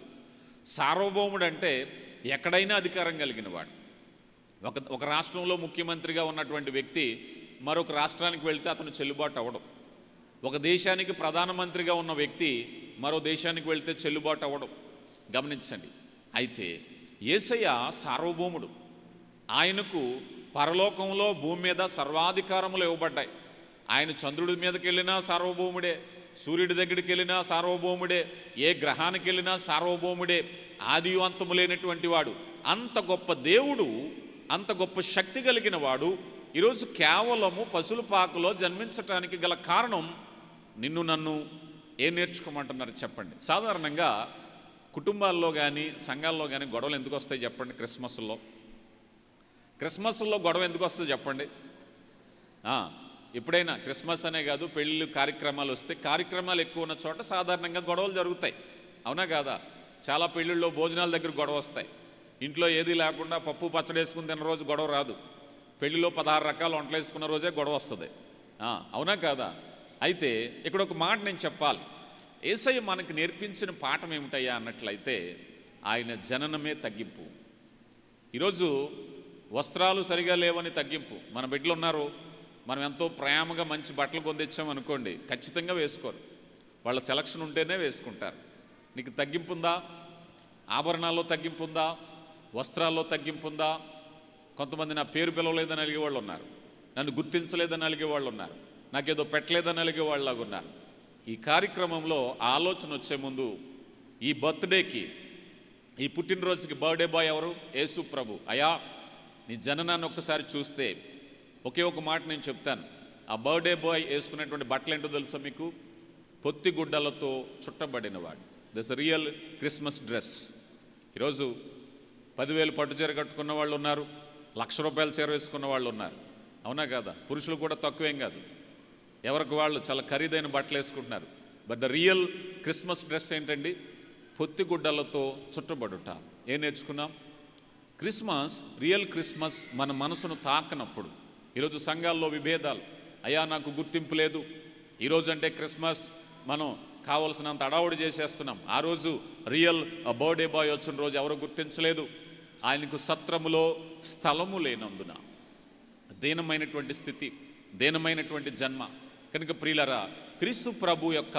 సార్వభౌముడు అంటే ఎక్కడైనా అధికారం కలిగిన వాడు. ఒక రాష్ట్రంలో ముఖ్యమంత్రిగా ఉన్నటువంటి వ్యక్తి మరొక రాష్ట్రానికి వెళ్తే అతను చెల్లుబాటు అవ్వడం. ఒక దేశానికి ప్రధానమంత్రిగా ఉన్న వ్యక్తి మరో దేశానికి వెళ్తే చెల్లుబాటు అవ్వడం. గమనించండి. అయితే యేసయ్య సార్వభౌముడు. ఆయనకు పరలోకంలో భూమి మీద సర్వాధికారములు ఇవ్వబడ్డాయి. ఆయన చంద్రుడి మీదకి వెళ్ళినా సార్వభౌముడే, సూర్యుడి దగ్గరికి వెళ్ళినా సార్వభౌముడే, ఏ గ్రహానికి వెళ్ళినా సార్వభౌముడే. ఆది అంతము లేనటువంటి వాడు, అంత గొప్ప దేవుడు, అంత గొప్ప శక్తి కలిగిన వాడు ఈరోజు కేవలము పశువుల పాకలో జన్మించటానికి గల కారణం నిన్ను నన్ను ఏం నేర్చుకోమంటున్నారు చెప్పండి. సాధారణంగా కుటుంబాల్లో కానీ సంఘాల్లో కానీ గొడవలు ఎందుకు వస్తాయి చెప్పండి? క్రిస్మస్లో గొడవ ఎందుకు వస్తుంది చెప్పండి? ఎప్పుడైనా క్రిస్మస్ అనే కాదు, పెళ్ళిళ్ళు కార్యక్రమాలు వస్తే, కార్యక్రమాలు ఎక్కువ ఉన్న చోట సాధారణంగా గొడవలు జరుగుతాయి. అవునా కాదా? చాలా పెళ్ళిళ్ళలో భోజనాల దగ్గర గొడవ వస్తాయి. ఇంట్లో ఏది లేకుండా పప్పు పచ్చడి వేసుకుని తిన్న రోజు గొడవ రాదు. పెళ్ళిలో 16 రకాల వంటలు వేసుకున్న రోజే గొడవ వస్తుంది. అవునా కాదా? అయితే ఇక్కడ ఒక మాట నేను చెప్పాలి. యేసయ్య మనకు నేర్పించిన పాఠం ఏమిటయ్యా అన్నట్లయితే, ఆయన జననమే తగ్గింపు. ఈరోజు వస్త్రాలు సరిగా లేవని తగ్గింపు. మన బిడ్డలు ఉన్నారు, మనం ఎంతో ప్రేమగా మంచి బట్టలు కొందిచ్చామనుకోండి, ఖచ్చితంగా వేసుకోరు. వాళ్ళ సెలక్షన్ ఉంటేనే వేసుకుంటారు. నీకు తగ్గింపు ఉందా? ఆభరణాల్లో తగ్గింపు ఉందా? వస్త్రాల్లో తగ్గింపు ఉందా? కొంతమంది నా పేరు పిలవలేదని అలిగే వాళ్ళు ఉన్నారు, నన్ను గుర్తించలేదని అలిగే వాళ్ళు ఉన్నారు, నాకేదో పెట్టలేదని అలిగే వాళ్ళలాగా ఉన్నారు. ఈ కార్యక్రమంలో ఆలోచన వచ్చే ముందు ఈ బర్త్డేకి, ఈ పుట్టినరోజుకి బర్త్డే బాయ్ ఎవరు? యేసు ప్రభు. అయ్యా, నీ జననాన్ని ఒక్కసారి చూస్తే ఒకే ఒక మాట నేను చెప్తాను. ఆ బర్త్డే బాయ్ వేసుకునేటువంటి బట్టలు ఏంటో తెలుసా మీకు? పొత్తి గుడ్డలతో చుట్టబడినవాడు. This real Christmas dress. ఈరోజు 10,000 పట్టు చీర కట్టుకున్న వాళ్ళు ఉన్నారు, ₹1,00,000 చీర వేసుకున్న వాళ్ళు ఉన్నారు. అవునా కదా? పురుషులు కూడా తక్కువేం కాదు, ఎవరికి వాళ్ళు చాలా ఖరీదైన బట్టలు వేసుకుంటున్నారు. But the real Christmas dress ఏంటండి? పొత్తిగుడ్డలతో చుట్టబడుట. ఏం నేర్చుకున్నాం? క్రిస్మస్, రియల్ క్రిస్మస్ మన మనసును తాకనప్పుడు. ఈరోజు సంఘాల్లో విభేదాలు. అయ్యా, నాకు గుర్తింపు లేదు, ఈరోజు అంటే క్రిస్మస్ మనం కావలసినంత అడావుడి చేసేస్తున్నాం. ఆ రోజు రియల్ బర్త్డే బాయ్ వచ్చిన రోజు ఎవరు గుర్తించలేదు. ఆయనకు సత్రములో స్థలము లేనందున దీనమైనటువంటి స్థితి, దీనమైనటువంటి జన్మ. కనుక ప్రియులరా, క్రీస్తు ప్రభు యొక్క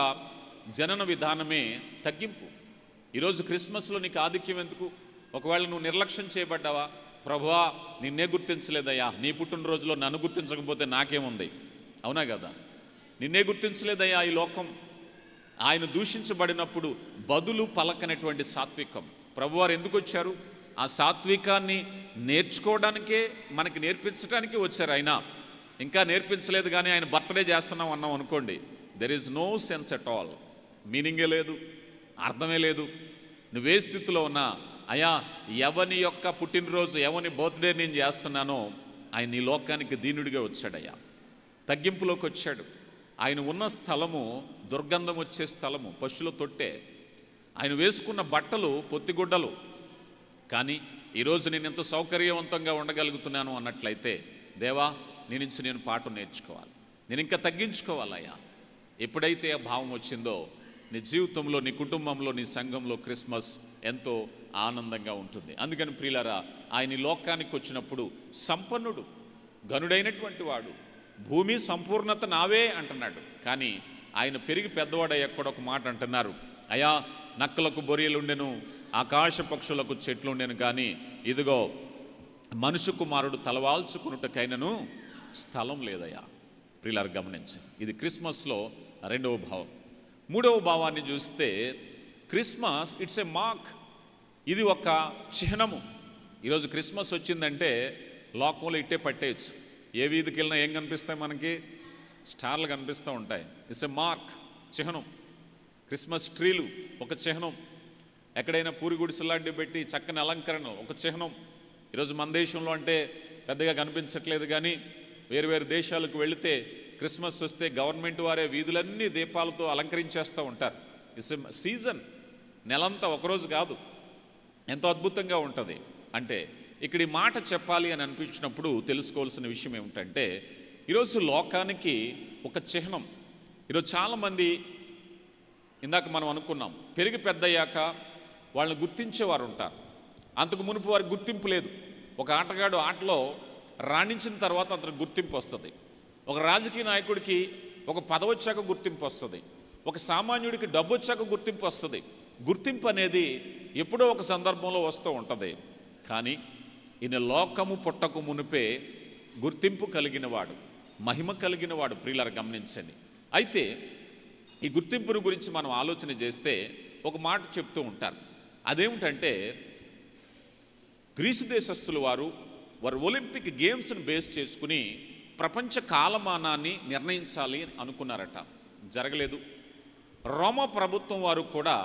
జనన విధానమే తగ్గింపు. ఈరోజు క్రిస్మస్లో నీకు ఆధిక్యం ఎందుకు? ఒకవేళ నువ్వు నిర్లక్ష్యం చేయబడ్డావా? ప్రభువా, నిన్నే గుర్తించలేదయ్యా, నీ పుట్టినరోజులో నన్ను గుర్తించకపోతే నాకేముంది? అవునా కదా? నిన్నే గుర్తించలేదయ్యా ఈ లోకం. ఆయన దూషించబడినప్పుడు బదులు పలకనటువంటి సాత్వికం. ప్రభువారు ఎందుకు వచ్చారు? ఆ సాత్వికాన్ని నేర్చుకోవడానికే, మనకి నేర్పించడానికే వచ్చారు. ఆయన ఇంకా నేర్పించలేదు, కానీ ఆయన బర్త్డే చేస్తున్నాం అన్నాం అనుకోండి, there is no sense at all. మీనింగే లేదు, అర్థమే లేదు. నువ్వే స్థితిలో ఉన్నా, అయ్యా, ఎవని యొక్క పుట్టినరోజు, ఎవని బర్త్డే నేను చేస్తున్నానో, ఆయన ఈ లోకానికి దీనుడిగా వచ్చాడయ్యా, తగ్గింపులోకి వచ్చాడు. ఆయన ఉన్న స్థలము దుర్గంధం వచ్చే స్థలము, పశువుల తొట్టే. ఆయన వేసుకున్న బట్టలు పొత్తిగుడ్డలు. కానీ ఈరోజు నేను ఎంతో సౌకర్యవంతంగా ఉండగలుగుతున్నాను అన్నట్లయితే, దేవా, నీ నుంచి నేను పాఠం నేర్చుకోవాలి, నేను ఇంకా తగ్గించుకోవాలయ్యా. ఎప్పుడైతే ఆ భావం వచ్చిందో, నీ జీవితంలో, నీ కుటుంబంలో, నీ సంఘంలో క్రిస్మస్ ఎంతో ఆనందంగా ఉంటుంది. అందుకని ప్రియులారా, ఆయన ఈ లోకానికి వచ్చినప్పుడు సంపన్నుడు, ఘనుడైనటువంటి వాడు, భూమి సంపూర్ణత నావే అంటున్నాడు. కానీ ఆయన పెరిగి పెద్దవాడయ్య ఎక్కడ ఒక మాట అంటున్నారు, అయ్యా, నక్కలకు బొరియలుండెను, ఆకాశ పక్షులకు చెట్లుండెను, కానీ ఇదిగో మనుషు కుమారుడు తలవాల్చుకున్నట్టుకైనను స్థలం లేదయ్యా. ప్రియులారా, గమనించి, ఇది క్రిస్మస్లో రెండవ భావం. మూడవ భావాన్ని చూస్తే, క్రిస్మస్ ఇట్స్ ఏ మార్క్. ఇది ఒక చిహ్నము. ఈరోజు క్రిస్మస్ వచ్చిందంటే లోకంలో ఇట్టే పట్టేయచ్చు. ఏ వీధికి వెళ్ళినా ఏం కనిపిస్తాయి మనకి? స్టార్లు కనిపిస్తూ ఉంటాయి. ఇట్స్ ఎ మార్క్, చిహ్నం. క్రిస్మస్ ట్రీలు ఒక చిహ్నం. ఎక్కడైనా పూరి గుడిసె లాంటివి పెట్టి చక్కని అలంకరణ ఒక చిహ్నం. ఈరోజు మన దేశంలో అంటే పెద్దగా కనిపించట్లేదు, కానీ వేరు దేశాలకు వెళితే క్రిస్మస్ వస్తే గవర్నమెంట్ వారే వీధులన్నీ దీపాలతో అలంకరించేస్తూ ఉంటారు. It's a season. నెలంతా ఒకరోజు కాదు, ఎంతో అద్భుతంగా ఉంటుంది. అంటే ఇక్కడ ఈ మాట చెప్పాలి అని అనిపించినప్పుడు తెలుసుకోవాల్సిన విషయం ఏమిటంటే, ఈరోజు లోకానికి ఒక చిహ్నం. ఈరోజు చాలామంది, ఇందాక మనం అనుకున్నాం, పెరిగి పెద్దయ్యాక వాళ్ళని గుర్తించేవారు ఉంటారు. అంతకు మునుపు వారికి గుర్తింపు లేదు. ఒక ఆటగాడు ఆటలో రాణించిన తర్వాత అతనికి గుర్తింపు వస్తుంది. ఒక రాజకీయ నాయకుడికి ఒక పదవి వచ్చాక గుర్తింపు వస్తుంది. ఒక సామాన్యుడికి డబ్బు వచ్చాక గుర్తింపు వస్తుంది. గుర్తింపు అనేది ఎప్పుడో ఒక సందర్భంలో వస్తూ ఉంటుంది. కానీ ఈయన లోకము పుట్టకు మునిపే గుర్తింపు కలిగినవాడు, మహిమ కలిగినవాడు. ప్రియులారా, గమనించండి. అయితే ఈ గుర్తింపును గురించి మనం ఆలోచన చేస్తే ఒక మాట చెప్తూ ఉంటారు. అదేమిటంటే, గ్రీసు దేశస్థులు వారు ఒలింపిక్ గేమ్స్ని బేస్ చేసుకుని ప్రపంచ కాలమానాన్ని నిర్ణయించాలి అనుకున్నారట. జరగలేదు. రోమా ప్రభుత్వం వారు కూడా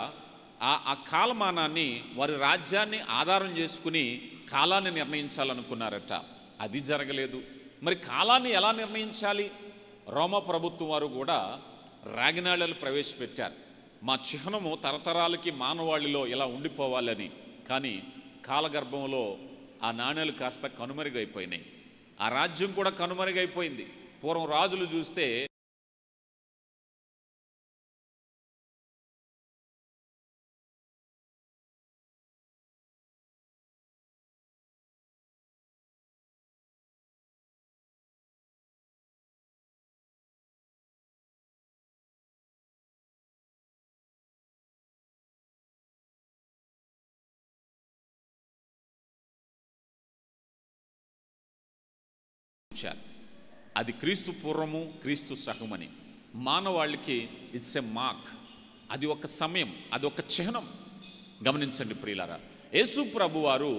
ఆ కాలమానాన్ని, వారి రాజ్యాన్ని ఆధారం చేసుకుని కాలాన్ని నిర్ణయించాలనుకున్నారట. అది జరగలేదు. మరి కాలాన్ని ఎలా నిర్ణయించాలి? రోమా ప్రభుత్వం వారు కూడా రాగినాళ్ళను ప్రవేశపెట్టారు. మా చిహ్నము తరతరాలకి మానవాళిలో ఇలా ఉండిపోవాలని. కానీ కాలగర్భంలో ఆ నాణేలు కాస్త కనుమరుగైపోయినాయి. ఆ రాజ్యం కూడా కనుమరుగైపోయింది. పూర్వం రాజులు చూస్తే అది క్రీస్తు పూర్వము క్రీస్తు సహమని. మానవాళికి ఇట్స్ ఎ మార్క్, అది ఒక సమయం, అది ఒక చిహ్నం. గమనించండి ప్రియులారా, యేసు ప్రభు వారు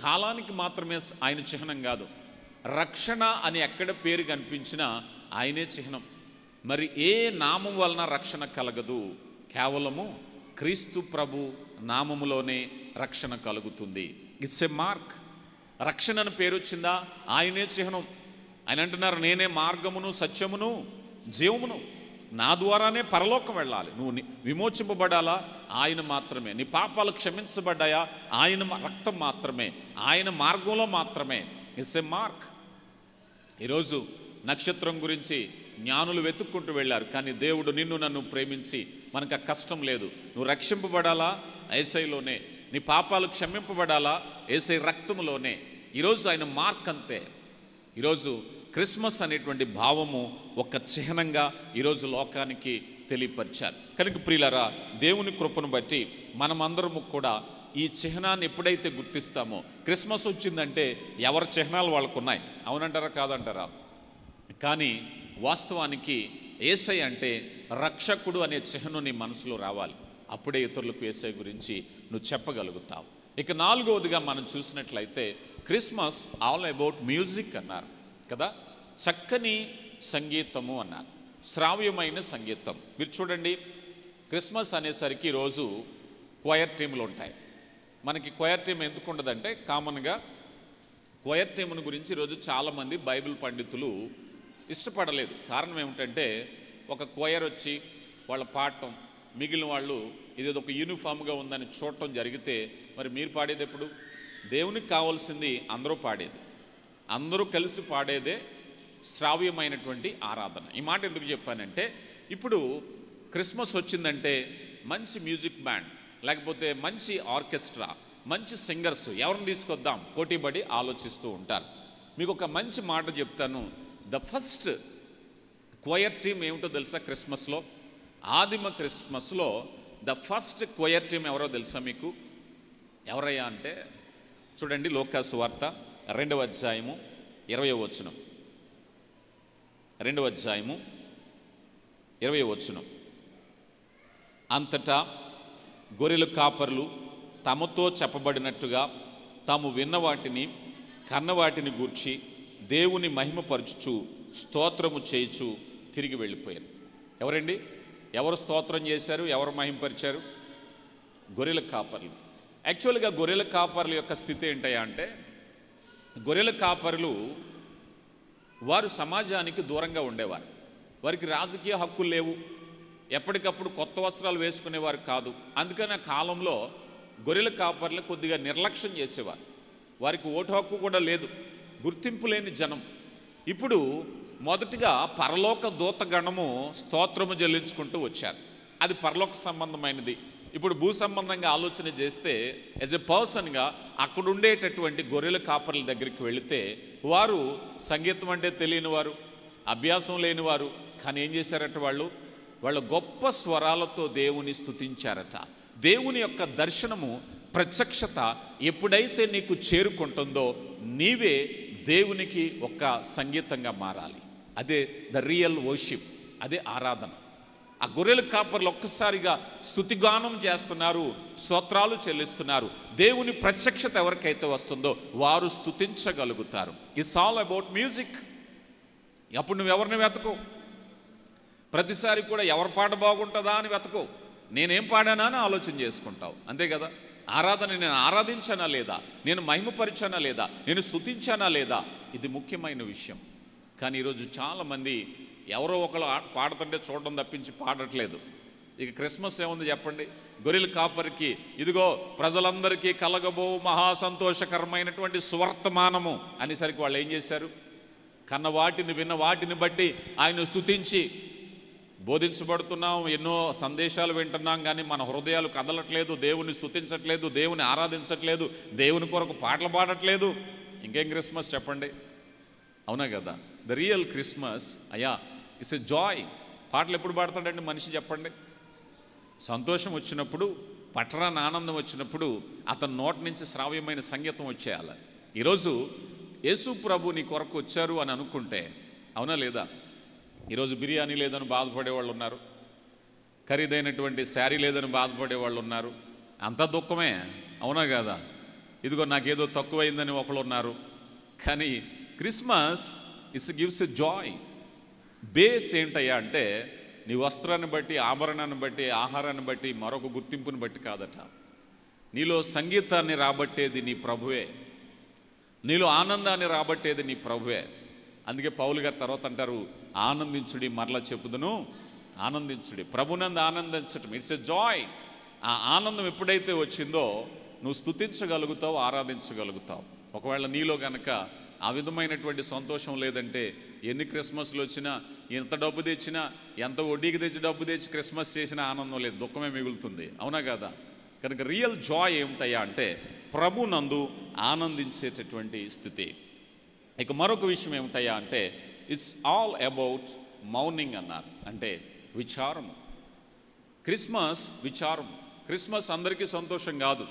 కాలానికి మాత్రమే ఆయన చిహ్నం కాదు, రక్షణ అని ఎక్కడ పేరు కనిపించినా ఆయనే చిహ్నం. మరి ఏ నామం వలన రక్షణ కలగదు? కేవలము క్రీస్తు ప్రభు నామములోనే రక్షణ కలుగుతుంది. It's a mark. రక్షణ పేరు వచ్చిందా, ఆయనే చిహ్నం. ఆయన అంటున్నారు, నేనే మార్గమును సత్యమును జీవమును, నా ద్వారానే పరలోకం వెళ్ళాలి. నువ్వు విమోచింపబడాలా, ఆయన మాత్రమే. నీ పాపాలు క్షమించబడ్డాయా, ఆయన రక్తం మాత్రమే, ఆయన మార్గంలో మాత్రమే. It's a mark. ఈరోజు నక్షత్రం గురించి జ్ఞానులు వెతుక్కుంటూ వెళ్ళారు, కానీ దేవుడు నిన్ను నన్ను ప్రేమించి మనకు ఆ కష్టం లేదు. నువ్వు రక్షింపబడాలా, యేసయ్యలోనే. నీ పాపాలు క్షమింపబడాలా, యేసయ్య రక్తములోనే. ఈరోజు ఆయన మార్క్ అంతే. ఈరోజు క్రిస్మస్ అనేటువంటి భావము ఒక చిహ్నంగా ఈరోజు లోకానికి తెలియపరిచారు. కనుక ప్రియులారా, దేవుని కృపను బట్టి మనమందరము కూడా ఈ చిహ్నాన్ని ఎప్పుడైతే గుర్తిస్తామో, క్రిస్మస్ వచ్చిందంటే ఎవరి చిహ్నాలు వాళ్ళకు ఉన్నాయి, అవునంటారా కాదంటారా? కానీ వాస్తవానికి యేసయ్య అంటే రక్షకుడు అనే చిహ్నం నీ మనసులో రావాలి. అప్పుడే ఇతరులకు యేసయ్య గురించి నువ్వు చెప్పగలుగుతావు. ఇక నాలుగవదిగా మనం చూసినట్లయితే క్రిస్మస్ ఆల్ అబౌట్ మ్యూజిక్ అన్నారు కదా, చక్కని సంగీతము అన్నారు, శ్రావ్యమైన సంగీతం. మీరు చూడండి, క్రిస్మస్ అనేసరికి ఈరోజు క్వయర్ టీములు ఉంటాయి. మనకి క్వయర్ టీం ఎందుకు ఉండదంటే, కామన్గా క్వయర్ టీమును గురించి ఈరోజు చాలామంది బైబిల్ పండితులు ఇష్టపడలేదు. కారణం ఏమిటంటే, ఒక క్వయర్ వచ్చి వాళ్ళ పాడటం, మిగిలిన వాళ్ళు ఇదేదో ఒక యూనిఫామ్గా ఉందని చూడటం జరిగితే మరి మీరు పాడేది ఎప్పుడు? దేవునికి కావాల్సింది అందరూ పాడేది, అందరూ కలిసి పాడేదే శ్రావ్యమైనటువంటి ఆరాధన. ఈ మాట ఎందుకు చెప్పానంటే, ఇప్పుడు క్రిస్మస్ వచ్చిందంటే మంచి మ్యూజిక్ బ్యాండ్, లేకపోతే మంచి ఆర్కెస్ట్రా, మంచి సింగర్స్ ఎవరిని తీసుకొద్దాం పోటీపడి ఆలోచిస్తూ ఉంటారు. మీకు ఒక మంచి మాట చెప్తాను. ద ఫస్ట్ క్వయర్ టీమ్ ఏమిటో తెలుసా? క్రిస్మస్లో, ఆదిమ క్రిస్మస్లో ద ఫస్ట్ క్వయర్ టీమ్ ఎవరో తెలుసా మీకు? ఎవరయ్యా అంటే, చూడండి, లూకా సువార్త 2వ అధ్యాయము 20వ వచనం. 2వ అధ్యాయము 20వ వచనం. అంతటా గొర్రెల కాపర్లు తమతో చెప్పబడినట్టుగా తాము విన్న వాటిని కన్న వాటిని గూర్చి దేవుని మహిమపరచుచు స్తోత్రము చేయుచు తిరిగి వెళ్ళిపోయారు. ఎవరండి? ఎవరు స్తోత్రం చేశారు? ఎవరు మహిమపరిచారు? గొర్రెల కాపర్లు. యాక్చువల్గా గొర్రెల కాపర్ల యొక్క స్థితి ఏంటయ్యా అంటే, గొర్రెల కాపరులు వారు సమాజానికి దూరంగా ఉండేవారు. వారికి రాజకీయ హక్కులు లేవు, ఎప్పటికప్పుడు కొత్త వస్త్రాలు వేసుకునేవారు కాదు. అందుకని ఆ కాలంలో గొర్రెల కాపర్లు కొద్దిగా నిర్లక్ష్యం చేసేవారు. వారికి ఓటు హక్కు కూడా లేదు, గుర్తింపు లేని జనం. ఇప్పుడు మొదటిగా పరలోక దూతగణము స్తోత్రము చెల్లించుకుంటూ వచ్చారు. అది పరలోక సంబంధమైనది. ఇప్పుడు భూ సంబంధంగా ఆలోచన చేస్తే, యాజ్ ఎ పర్సన్గా అక్కడ ఉండేటటువంటి గొర్రెల కాపర్ల దగ్గరికి వెళితే, వారు సంగీతం అంటే తెలియని వారు, అభ్యాసం లేనివారు. కానీ ఏం చేశారట? వాళ్ళు గొప్ప స్వరాలతో దేవుని స్తుతించారట. దేవుని యొక్క దర్శనము, ప్రత్యక్షత ఎప్పుడైతే నీకు చేరుకుంటుందో నీవే దేవునికి ఒక సంగీతంగా మారాలి. అదే ద రియల్ వర్షిప్, అదే ఆరాధన. ఆ గొర్రెల కాపర్లు ఒక్కసారిగా స్తుతిగానం చేస్తున్నారు, స్తోత్రాలు చెల్లిస్తున్నారు. దేవుని ప్రత్యక్షత ఎవరికైతే వస్తుందో వారు స్తుతించగలుగుతారు. It's all about music. అప్పుడు నువ్వు ఎవరిని వెతకు? ప్రతిసారి కూడా ఎవరి పాట బాగుంటుందా అని వెతకు, నేనేం పాడానా అని ఆలోచన చేసుకుంటావు, అంతే కదా? ఆరాధన నేను ఆరాధించానా లేదా, నేను మహిమపరిచానా లేదా, నేను స్తుతించానా లేదా, ఇది ముఖ్యమైన విషయం. కానీ ఈరోజు చాలామంది ఎవరో ఒకరు పాడుతుంటే చూడడం తప్పించి పాడట్లేదు. ఇక క్రిస్మస్ ఏముంది చెప్పండి? గొర్రెల కాపరికి ఇదిగో ప్రజలందరికీ కలగబో మహా సంతోషకరమైనటువంటి సువర్తమానము అనేసరికి వాళ్ళు ఏం చేశారు? కన్న వాటిని విన్న వాటిని బట్టి ఆయన స్తుతించి బోధించబడుతున్నాం, ఎన్నో సందేశాలు వింటున్నాం, కానీ మన హృదయాలు కదలట్లేదు, దేవుని స్తుతించట్లేదు, దేవుని ఆరాధించట్లేదు, దేవుని కొరకు పాటలు పాడట్లేదు. ఇంకేం క్రిస్మస్ చెప్పండి? అవునా కదా? ద రియల్ క్రిస్మస్ అయ్యా ఇట్స్ ఎ జాయ్. పాటలు ఎప్పుడు పాడతాడండి మనిషి చెప్పండి? సంతోషం వచ్చినప్పుడు, పట్టరాని ఆనందం వచ్చినప్పుడు అతని నోటి నుంచి శ్రావ్యమైన సంగీతం వచ్చేయాలి. ఈరోజు యేసు ప్రభు నీ కొరకు వచ్చారు అని అనుకుంటే, అవునా లేదా? ఈరోజు బిర్యానీ లేదని బాధపడే వాళ్ళు ఉన్నారు, ఖరీదైనటువంటి శారీ లేదని బాధపడే వాళ్ళు ఉన్నారు. అంతా దుఃఖమే, అవునా కదా? ఇదిగో నాకేదో తక్కువైందని ఒకళ్ళు ఉన్నారు. కానీ Christmas gives a joy. Base ఏంటయ్యా అంటే నీ వస్త్రాన్ని బట్టి, ఆభరణాన్ని బట్టి, ఆహారాన్ని బట్టి, మరొక గుర్తింపుని బట్టి కాదట. నీలో సంగీతాన్ని రాబట్టేది నీ ప్రభువే, నీలో ఆనందాన్ని రాబట్టేది నీ ప్రభువే. అందుకే పౌలు గారు తర్వాత అంటారు, ఆనందించుడి, మరలా చెప్పుదును ఆనందించుడి. ప్రభునందు ఆనందించటం, ఇట్స్ ఎ జాయ్. ఆ ఆనందం ఎప్పుడైతే వచ్చిందో నువ్వు స్తుతించగలుగుతావు, ఆరాధించగలుగుతావు. ఒకవేళ నీలో గనక ఆ విధమైనటువంటి సంతోషం లేదంటే ఎన్ని క్రిస్మస్లు వచ్చినా, ఎంత డబ్బు తెచ్చినా, ఎంత వడ్డీకి తెచ్చి డబ్బు తెచ్చి క్రిస్మస్ చేసినా ఆనందం లేదు, దుఃఖమే మిగులుతుంది, అవునా కదా? కనుక రియల్ జాయ్ ఏమిటయ్యా అంటే ప్రభునందు ఆనందించేటటువంటి స్థితి. ఇక మరొక విషయం ఏమిటయ్యా అంటే ఇట్స్ ఆల్ అబౌట్ మౌర్నింగ్ అన్నారు, అంటే విచారము. క్రిస్మస్ విచారం. క్రిస్మస్ అందరికీ సంతోషం కాదు,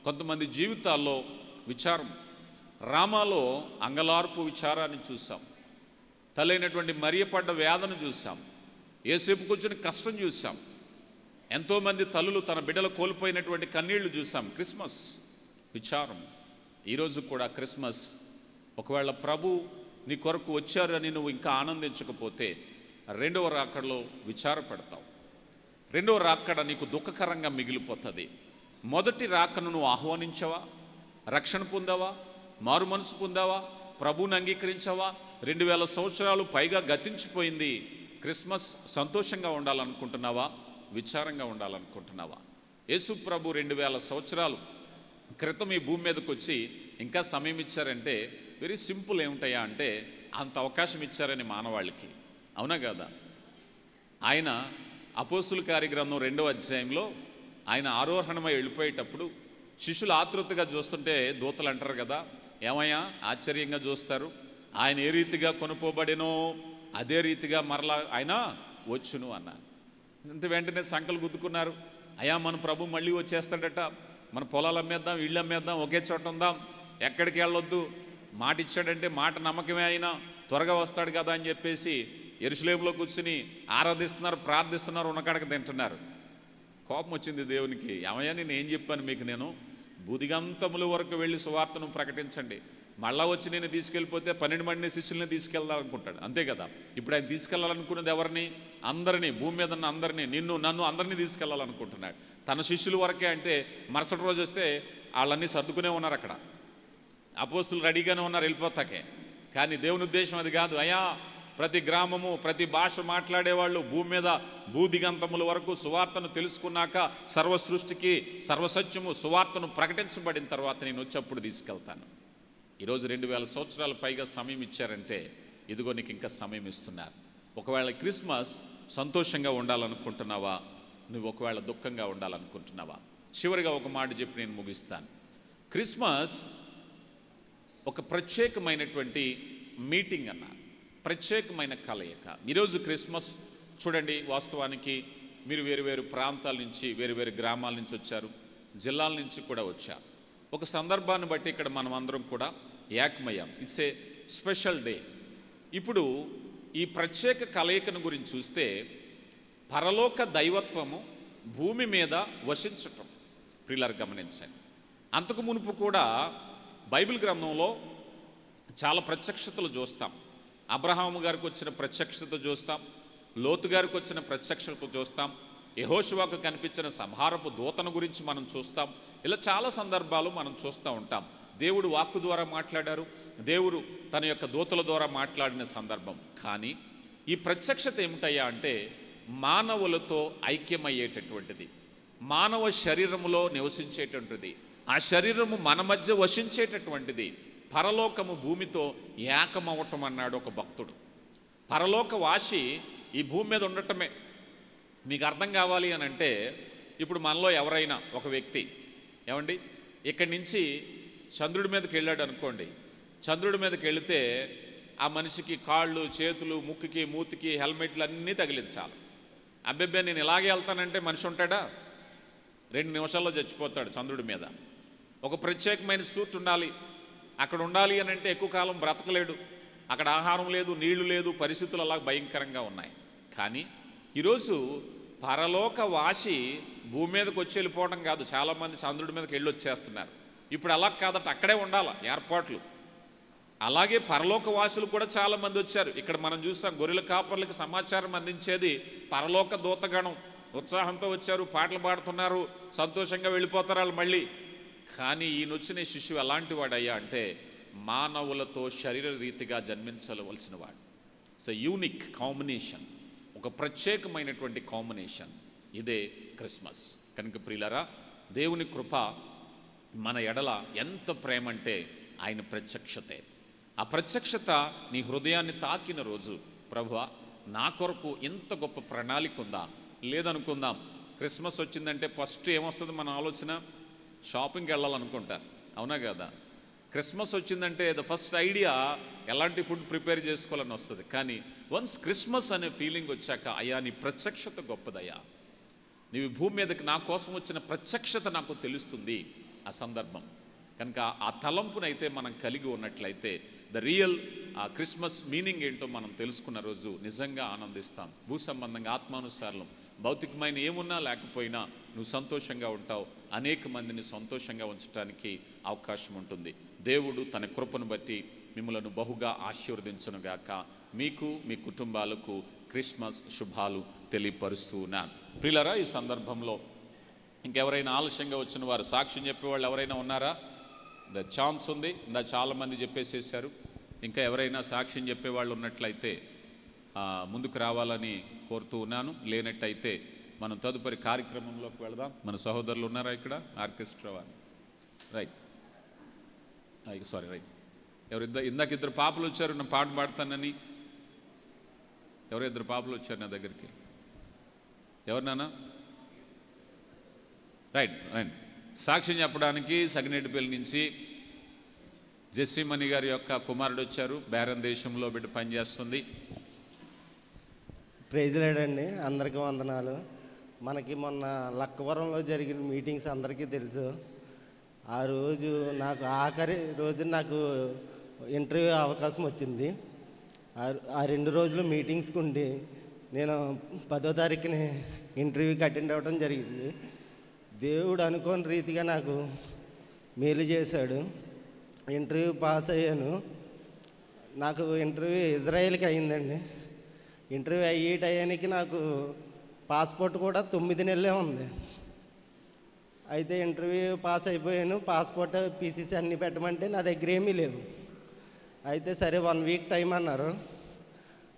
కొంతమంది జీవితాల్లో విచారం. రామాలో అంగలార్పు విచారాన్ని చూసాం, తలైనటువంటి మరియపడ్డ వేదన చూసాం, యేసేపు కూర్చొని కష్టం చూసాం, ఎంతోమంది తల్లులు తన బిడ్డలు కోల్పోయినటువంటి కన్నీళ్లు చూసాం. క్రిస్మస్ విచారం. ఈరోజు కూడా క్రిస్మస్, ఒకవేళ ప్రభు నీ కొరకు వచ్చారని నువ్వు ఇంకా ఆనందించకపోతే రెండవ రాకడలో విచారపడతావు. రెండవ రాకడ నీకు దుఃఖకరంగా మిగిలిపోతుంది. మొదటి రాకను నువ్వు ఆహ్వానించావా? రక్షణ పొందావా? మారు మనసు పొందావా? ప్రభువుని అంగీకరించావా? 2000 సంవత్సరాలు పైగా గతించిపోయింది. క్రిస్మస్ సంతోషంగా ఉండాలనుకుంటున్నావా? విచారంగా ఉండాలనుకుంటున్నావా? యేసు ప్రభు 2000 సంవత్సరాలు క్రితం ఈ భూమి మీదకి వచ్చి ఇంకా సమయం ఇచ్చారంటే వెరీ సింపుల్. ఏమిటయ్యా అంటే అంత అవకాశం ఇచ్చారని మానవాళికి, అవునా కదా? ఆయన అపోస్తుల కార్యగ్రంథం 2వ అధ్యాయంలో ఆయన ఆరోహణమై వెళ్ళిపోయేటప్పుడు శిష్యులు ఆతృతగా చూస్తుంటే దూతలు అంటారు కదా, ఏమయ్యా ఆశ్చర్యంగా చూస్తారు, ఆయన ఏ రీతిగా కొనుపోబడినో అదే రీతిగా మరలా ఆయన వచ్చును అన్నారు. ఇంత వెంటనే సంకలు గుద్దుకున్నారు, అయ్యా మన ప్రభు మళ్ళీ వచ్చేస్తాడట, మన పొలాలు అమ్మేద్దాం, ఇళ్ళు అమ్మేద్దాం, ఒకే చోట ఉందాం, ఎక్కడికి వెళ్ళొద్దు, మాట ఇచ్చాడంటే మాట నమ్మకమే, అయినా త్వరగా వస్తాడు కదా అని చెప్పేసి యెరూషలేములో కూర్చుని ఆరాధిస్తున్నారు, ప్రార్థిస్తున్నారు, ఉన్నకాడకి తింటున్నారు. కోపం వచ్చింది దేవునికి, ఏమయ్యా నేను ఏం చెప్పాను మీకు, నేను బూదిగంతముల వరకు వెళ్ళి సువార్తను ప్రకటించండి, మళ్ళా వచ్చి నేను తీసుకెళ్ళిపోతే 12 మందిని శిష్యుల్ని తీసుకెళ్ళాలనుకుంటాడు, అంతే కదా? ఇప్పుడు ఆయన తీసుకెళ్ళాలనుకున్నది ఎవరిని? అందరినీ, భూమి మీద ఉన్న అందరినీ, నిన్ను నన్ను అందరినీ తీసుకెళ్ళాలనుకుంటున్నాడు. తన శిష్యుల వరకే అంటే మరుసటి రోజు వస్తే వాళ్ళన్నీ సర్దుకునే ఉన్నారు, అక్కడ అపోస్తులు రెడీగానే ఉన్నారు వెళ్ళిపోతాకే. కానీ దేవుని ఉద్దేశం అది కాదు. అయ్యా ప్రతి గ్రామము, ప్రతి భాష మాట్లాడేవాళ్ళు భూమి మీద భూదిగంతముల వరకు సువార్తను తెలుసుకున్నాక సర్వ సృష్టికి సర్వసత్యము సువార్తను ప్రకటించబడిన తర్వాత నేను వచ్చేప్పుడు తీసుకెళ్తాను. ఈరోజు 2000 సంవత్సరాల పైగా సమయం ఇచ్చారంటే ఇదిగో నీకు ఇంకా సమయం ఇస్తున్నారు. ఒకవేళ క్రిస్మస్ సంతోషంగా ఉండాలనుకుంటున్నావా? నువ్వు ఒకవేళ దుఃఖంగా ఉండాలనుకుంటున్నావా? చివరిగా ఒక మాట చెప్పి నేను ముగిస్తాను. క్రిస్మస్ ఒక ప్రత్యేకమైనటువంటి మీటింగ్ అన్నారు, ప్రత్యేకమైన కలయిక. ఈరోజు క్రిస్మస్ చూడండి, వాస్తవానికి మీరు వేరు వేరు ప్రాంతాల నుంచి, వేరు వేరు గ్రామాల నుంచి వచ్చారు, జిల్లాల నుంచి కూడా వచ్చారు. ఒక సందర్భాన్ని బట్టి ఇక్కడ మనం అందరం కూడా ఏకమయ్యాం. It's a special day. ఇప్పుడు ఈ ప్రత్యేక కలయికను గురించి చూస్తే పరలోక దైవత్వము భూమి మీద వసించటం ప్రియులారా గమనించండి. అంతకు మునుపు కూడా బైబిల్ గ్రంథంలో చాలా ప్రత్యక్షతలు చూస్తాం. అబ్రహాము గారికి వచ్చిన ప్రత్యక్షత చూస్తాం, లోతు గారికి వచ్చిన ప్రత్యక్షత చూస్తాం, యెహోషువకు కనిపించిన సంహారపు దూతను గురించి మనం చూస్తాం. ఇలా చాలా సందర్భాలు మనం చూస్తూ ఉంటాం. దేవుడు వాక్కు ద్వారా మాట్లాడారు, దేవుడు తన యొక్క దూతల ద్వారా మాట్లాడిన సందర్భం. కానీ ఈ ప్రత్యక్షత ఏమిటయ్యా అంటే మానవులతో ఐక్యమయ్యేటటువంటిది, మానవ శరీరములో నివసించేటటువంటిది, ఆ శరీరము మన మధ్య వసించేటటువంటిది. పరలోకము భూమితో ఏకమవటం అన్నాడు ఒక భక్తుడు. పరలోక వాసి ఈ భూమి మీద ఉండటమే. మీకు అర్థం కావాలి అని అంటే ఇప్పుడు మనలో ఎవరైనా ఒక వ్యక్తి ఏమండి ఇక్కడి నుంచి చంద్రుడి మీదకి వెళ్ళాడు అనుకోండి, చంద్రుడి మీదకి వెళితే ఆ మనిషికి కాళ్ళు, చేతులు, ముక్కుకి, మూతికి హెల్మెట్లు అన్నీ తగిలించాలి. అబ్బెబ్బే నేను ఇలాగే వెళ్తానంటే మనిషి ఉంటాడా? 2 నిమిషాల్లో చచ్చిపోతాడు చంద్రుడి మీద. ఒక ప్రత్యేకమైన సూట్ ఉండాలి, అక్కడ ఉండాలి అని అంటే ఎక్కువ కాలం బ్రతకలేడు. అక్కడ ఆహారం లేదు, నీళ్లు లేదు, పరిస్థితులు అలా భయంకరంగా ఉన్నాయి. కానీ ఈరోజు పరలోక వాసి భూమి మీదకి వచ్చి వెళ్ళిపోవడం కాదు, చాలామంది చంద్రుడి మీదకి వెళ్ళి వచ్చేస్తున్నారు. ఇప్పుడు అలా కాదట, అక్కడే ఉండాలి ఏర్పాట్లు. అలాగే పరలోక వాసులు కూడా చాలామంది వచ్చారు. ఇక్కడ మనం చూసాం, గొర్రెల కాపర్లకు సమాచారం అందించేది పరలోక దూతగణం. ఉత్సాహంతో వచ్చారు, పాటలు పాడుతున్నారు, సంతోషంగా వెళ్ళిపోతారు వాళ్ళు మళ్ళీ. కానీ ఈయన వచ్చిన శిశువు ఎలాంటి వాడయ్యా అంటే మానవులతో శరీర రీతిగా జన్మించవలసిన వాడు. ఇట్స్ ఎ యూనిక్ కాంబినేషన్, ఒక ప్రత్యేకమైనటువంటి కాంబినేషన్. ఇదే క్రిస్మస్. కనుక ప్రియులారా, దేవుని కృప మన ఎడల ఎంత ప్రేమ అంటే ఆయన ప్రత్యక్షతే. ఆ ప్రత్యక్షత నీ హృదయాన్ని తాకిన రోజు, ప్రభువా నా కొరకు ఇంత గొప్ప ప్రణాళిక ఉందా? లేదనుకుందాం, క్రిస్మస్ వచ్చిందంటే ఫస్ట్ ఏమొస్తుంది మన ఆలోచన? షాపింగ్కి వెళ్ళాలనుకుంటారు, అవునా కదా? క్రిస్మస్ వచ్చిందంటే ద ఫస్ట్ ఐడియా ఎలాంటి ఫుడ్ ప్రిపేర్ చేసుకోవాలని వస్తుంది. కానీ వన్స్ క్రిస్మస్ అనే ఫీలింగ్ వచ్చాక, అయ్యా నీ ప్రత్యక్షత గొప్పదయ్యా, నీవు భూమి మీదకి నా కోసం వచ్చిన ప్రత్యక్షత నాకు తెలుస్తుంది ఆ సందర్భం. కనుక ఆ తలంపునైతే మనం కలిగి ఉన్నట్లయితే ద రియల్ ఆ క్రిస్మస్ మీనింగ్ ఏంటో మనం తెలుసుకున్న రోజు నిజంగా ఆనందిస్తాం. భూ సంబంధంగా ఆత్మానుసారం భౌతికమైన ఏమున్నా లేకపోయినా నువ్వు సంతోషంగా ఉంటావు. అనేక మందిని సంతోషంగా ఉంచడానికి అవకాశం ఉంటుంది. దేవుడు తన కృపను బట్టి మిమ్మలను బహుగా ఆశీర్వదించునుగాక. మీకు మీ కుటుంబాలకు క్రిస్మస్ శుభాలు తెలియపరుస్తూ ఉన్నాను. ప్రియులారా, ఈ సందర్భంలో ఇంకెవరైనా ఆలస్యంగా వచ్చిన వారు, సాక్ష్యం చెప్పేవాళ్ళు ఎవరైనా ఉన్నారా? ద ఛాన్స్ ఉంది. చాలామంది చెప్పేసేసారు. ఇంకా ఎవరైనా సాక్ష్యం చెప్పేవాళ్ళు ఉన్నట్లయితే ముందుకు రావాలని కోరుతూ ఉన్నాను. లేనట్టయితే మనం తదుపరి కార్యక్రమంలోకి వెళదాం. మన సహోదరులు ఉన్నారా ఇక్కడ? ఆర్కెస్ట్రా వారు, రైట్, సారీ, రైట్. ఇందాక ఇద్దరు పాపలు వచ్చారు, నా పాట పాడతానని. ఎవరో ఇద్దరు పాపలు వచ్చారు నా దగ్గరికి. ఎవరినానా? Right right. సాక్ష్యం చెప్పడానికి సగినేటిపల్లి నుంచి జెస్సీమణి గారి యొక్క కుమారుడు వచ్చారు. బేరం దేశంలో బిడ్డ పనిచేస్తుంది. ప్రైజ్ లేడండి, అందరికీ వందనాలు. మనకి మొన్న లక్కవరంలో జరిగిన మీటింగ్స్ అందరికీ తెలుసు. ఆ రోజు నాకు ఆఖరి రోజు నాకు ఇంటర్వ్యూ అవకాశం వచ్చింది. ఆ 2 రోజులు మీటింగ్స్కి ఉండి నేను 10వ తారీఖుని ఇంటర్వ్యూకి అటెండ్ అవ్వడం జరిగింది. దేవుడు అనుకోని రీతిగా నాకు మేలు చేశాడు. ఇంటర్వ్యూ పాస్ అయ్యాను. నాకు ఇంటర్వ్యూ ఇజ్రాయెల్కి అయిందండి. ఇంటర్వ్యూ అయ్యే టయానికి నాకు పాస్పోర్ట్ కూడా 9 నెలలే ఉంది. అయితే ఇంటర్వ్యూ పాస్ అయిపోయాను. పాస్పోర్ట్, పీసీసీ అన్నీ పెట్టమంటే నా దగ్గర ఏమీ లేవు. అయితే సరే 1 వీక్ టైం అన్నారు.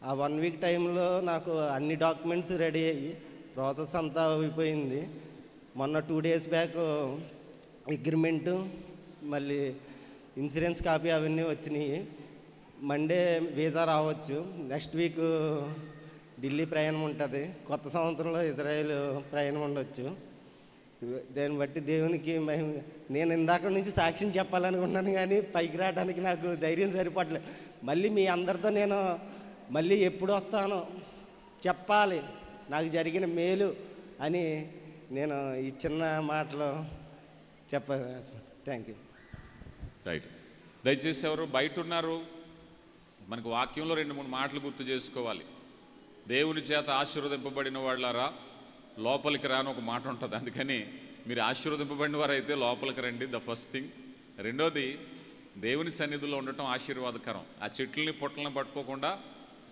ఆ 1 వీక్ టైంలో నాకు అన్ని డాక్యుమెంట్స్ రెడీ అయ్యి ప్రాసెస్ అంతా అయిపోయింది. మొన్న 2 డేస్ బ్యాక్ అగ్రిమెంటు, మళ్ళీ ఇన్సూరెన్స్ కాపీ అవన్నీ వచ్చినాయి. మండే వీసా రావచ్చు. నెక్స్ట్ వీక్ ఢిల్లీ ప్రయాణం ఉంటుంది. కొత్త సంవత్సరంలో ఇజ్రాయెల్ ప్రయాణం ఉండొచ్చు. దాన్ని బట్టి దేవునికి నేను ఇందాక నుంచి సాక్ష్యం చెప్పాలనుకున్నాను, కానీ పైకి రావడానికి నాకు ధైర్యం సరిపడలేదు. మళ్ళీ మీ అందరితో నేను మళ్ళీ ఎప్పుడు వస్తానో చెప్పాలి నాకు జరిగిన మేలు అని నేను ఈ చిన్న మాటలో చెప్పాలి. Thank you. రైట్. దయచేసి ఎవరు బయట ఉన్నారు, మనకు వాక్యంలో 2-3 మాటలు గుర్తు చేసుకోవాలి. దేవుని చేత ఆశీర్వదింపబడిన వాళ్ళారా లోపలికి రాని ఒక మాట ఉంటుంది. అందుకని మీరు ఆశీర్వదింపబడిన వారైతే లోపలికి రండి, ద ఫస్ట్ థింగ్. రెండోది, దేవుని సన్నిధిలో ఉండటం ఆశీర్వాదకరం. ఆ చెట్లని పొట్లని పట్టుకోకుండా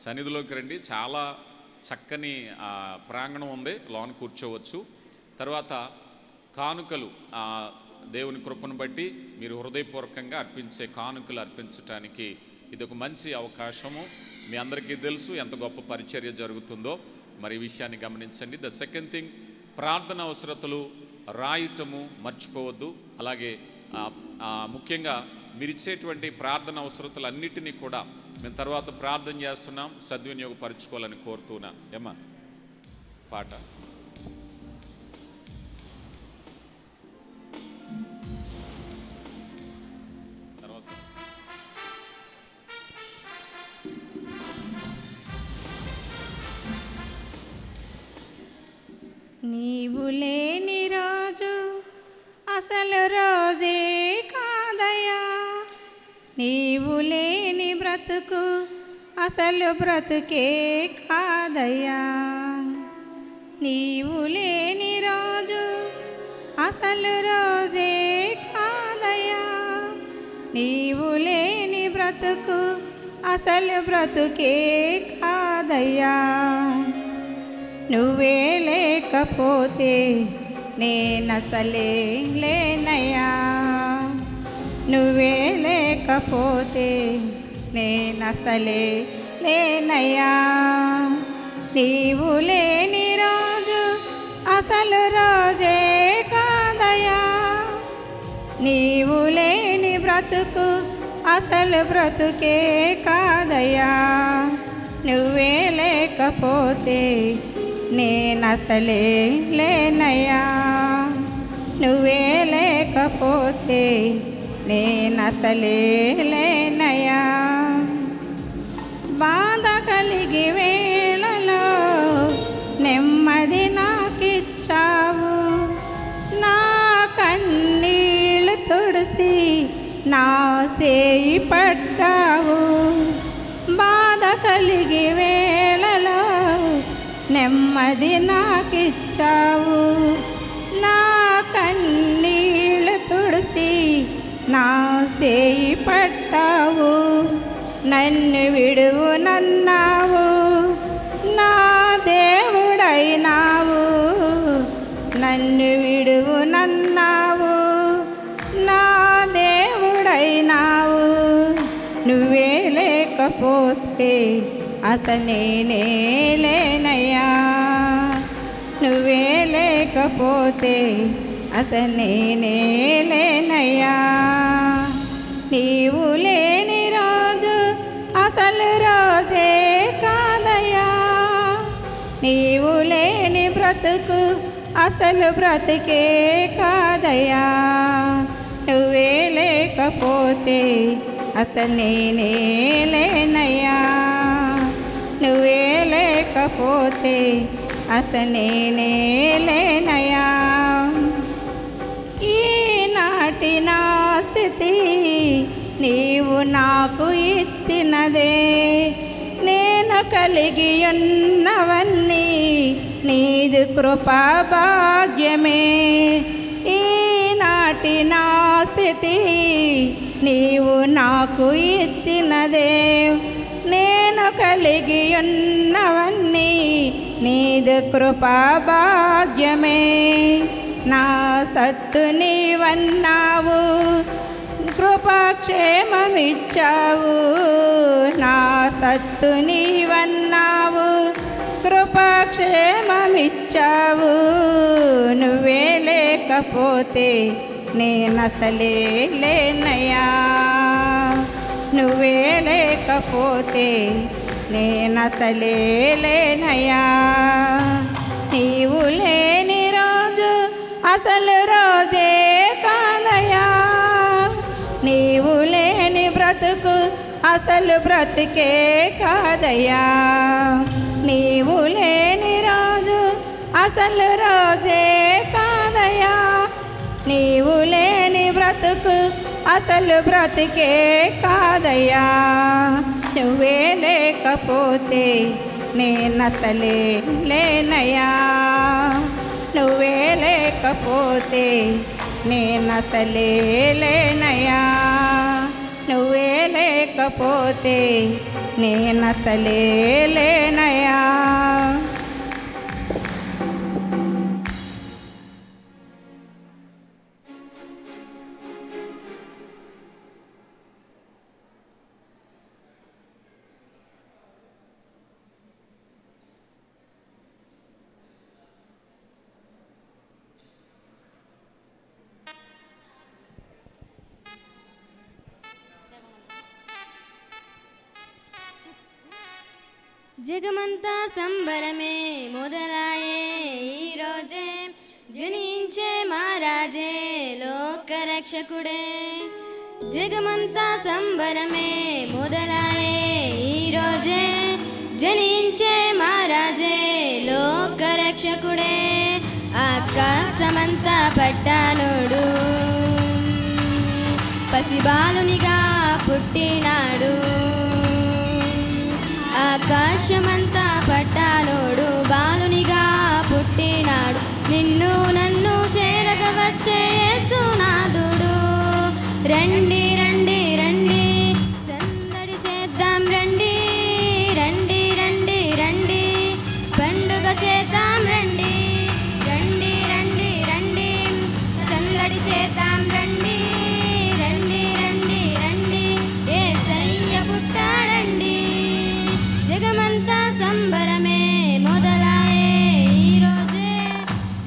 సన్నిధిలోకి రండి. చాలా చక్కని ప్రాంగణం ఉంది, లోన కూర్చోవచ్చు. తర్వాత కానుకలు, దేవుని కృపను బట్టి మీరు హృదయపూర్వకంగా అర్పించే కానుకలు అర్పించడానికి ఇది ఒక మంచి అవకాశము. మీ అందరికీ తెలుసు ఎంత గొప్ప పరిచర్య జరుగుతుందో. మరి ఈ విషయాన్ని గమనించండి. ద సెకండ్ థింగ్, ప్రార్థన అవసరతలు రాయటము మర్చిపోవద్దు. అలాగే ముఖ్యంగా మీరు ఇచ్చేటువంటి ప్రార్థన అవసరతలన్నిటినీ కూడా మేము తర్వాత ప్రార్థన చేస్తున్నాం, సద్వినియోగపరచుకోవాలని కోరుతున్నా. ఏమా పాట తర్వాత నీవు లేని రోజు అసలు రోజే కాదయా, నీవు లేని బ్రతుకు బ్రతుకు అసలు బ్రతుకే కాదయ్యా. నీవు లేని రోజు అసలు రోజే కాదయ్యా. నీవు లేని బ్రతుకు అసలు బ్రతుకే కాదయ్యా. నువ్వే లేకపోతే నేనసలే లేనయ్యా. నువ్వే లేకపోతే నేనసలే లేనయ్యా. నీవు లేని రోజు అసలు రోజే కాదయ్యా. నీవు లేని బ్రతుకు అసలు బ్రతుకే కాదయ్యా. నువ్వే లేకపోతే నేనసలే లేనయ్యా. నువ్వే లేకపోతే నేనసలే లేనయ్యా. బాధ కలిగి వేళలో నెమ్మది నాకిచ్చావు. నా కన్నీళ్ళు తుడిసి నా సేయి పట్టావు. బాధ కలిగి వేళలో నెమ్మది నాకిచ్చావు. నా కన్నీళ్ళు తుడిసి నా సేయి పట్టావు. నన్ను విడువునన్నావు, నా దేవుడైనావు. నన్ను విడువునన్నావు, నా దేవుడైనావు. నువ్వే లేకపోతే అసలు నేనే లేనయ్యా. నువ్వే లేకపోతే అసలు నేనే లేనయ్యా. నీవు లేని రోజు అసలు రోజే కాదయ్యా. నీవు లేని బ్రతుకు అసలు బ్రతుకే కాదయ్యా. నువ్వే లేకపోతే అసలు నేనే లేనయ్యా. నువ్వే లేకపోతే అసలు నేనే లేనయ్యా. ఈనాటి నా స్థితి నీవు నాకు ఇచ్చినదే. నేను కలిగి ఉన్నవన్నీ నీది కృపా భాగ్యమే. ఈనాటి నా స్థితి నీవు నాకు ఇచ్చినదే. నేను కలిగి ఉన్నవన్నీ నీది కృపా భాగ్యమే. నా సత్తు నీవన్నావు, కృపాక్షేమమిచ్చావు. నా సత్తు నీవన్నావు, కృపాక్షేమమిచ్చావు. నువ్వే లేకపోతే నేనసలే లేనయ్యా. నువ్వే లేకపోతే నేనసలే లేనయ్యా. నీవు లేని రోజు అసలు రోజే కాదయ్యా. నీవు లేని బ్రతుకు అసలు బ్రతుకే కాదయ్యా. నీవు లేని రోజు అసలు రోజే కాదయ్యా. నీవు లేని బ్రతుకు అసలు బ్రతుకే కాదయ్యా. నువ్వే లేకపోతే నేనసలే లేనయ్యా. నువ్వే లేకపోతే నేనసలే లేనయ్యా. నువ్వే లేకపోతే నేనసలే లేనయ్యా. జగమంతా సంబరమే మొదలాయే ఈరోజే. జనించే మహారాజే లోకరక్షకుడే. జగమంతా సంబరమే మొదలాయే ఈరోజే. జనించే మహారాజే లోకరక్షకుడే. ఆకాశమంతా పట్టానుడు పసిబాలునిగా పుట్టినాడు. ఆకాశమంతా పట్టాలోడు బాలునిగా పుట్టినాడు నిన్ను నన్ను చేరగ వచ్చే యేసునాథుడు రండి రండి రండి సందడి చేద్దాం రండి రండి రండి రండి పండుగ చేద్దాం రండి రండి రండి రండి సందడి చేద్దాం రండి రండి రండి రండి యేసయ్య పుట్టాడండి జగమంతా సంబరమే మొదలాయే ఈరోజే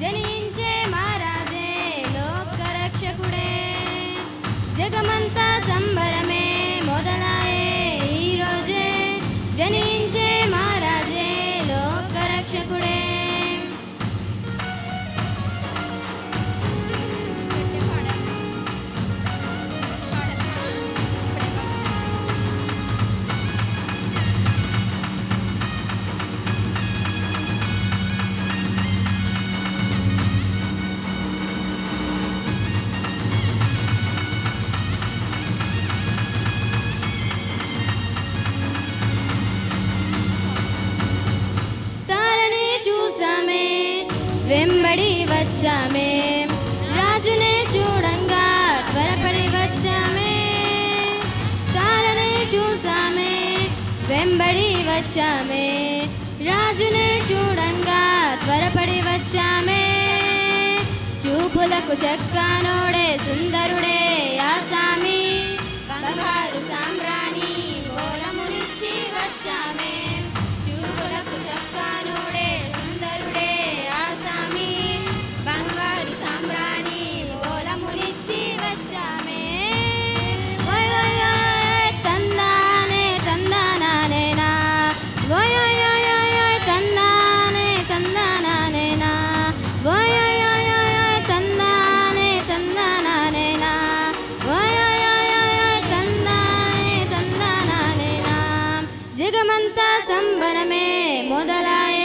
జనించే మహారాజే లోకరక్షకుడే జగమంతా సంబరమే మొదలాయే ఈరోజే జనించే మహారాజే లోకరక్షకుడే తారని చూసామే వెంబడి వచ్చామే రాజునే చూడంగా త్వరపడి వచ్చామే తారని చూసామే వెంబడి వచ్చామే రాజునే చూడంగా త్వరపడి వచ్చామే చూపులకు చక్కనోడే సుందరుడే ఆసామి బంగారు సాంబ్రాణి మూలమునిచ్చి వచ్చామే చూపులకు చక్కనోడే సుందరుడే ఆసామి బంగారు సాంబ్రాణి మూలమునిచ్చి వచ్చామే ఓయ్ ఓయ్ ఓయ్ తందానే తందానానేనా ఓయ్ ఓయ్ ఓయ్ ఓయ్ తందానే తందానానేనా ఓయ్ ఓయ్ ఓయ్ ఓయ్ తందానే తందానానేనా ఓయ్ ఓయ్ ఓయ్ ఓయ్ తందానే తందానానేనా జగమంతా సంబరమే మొదలాయ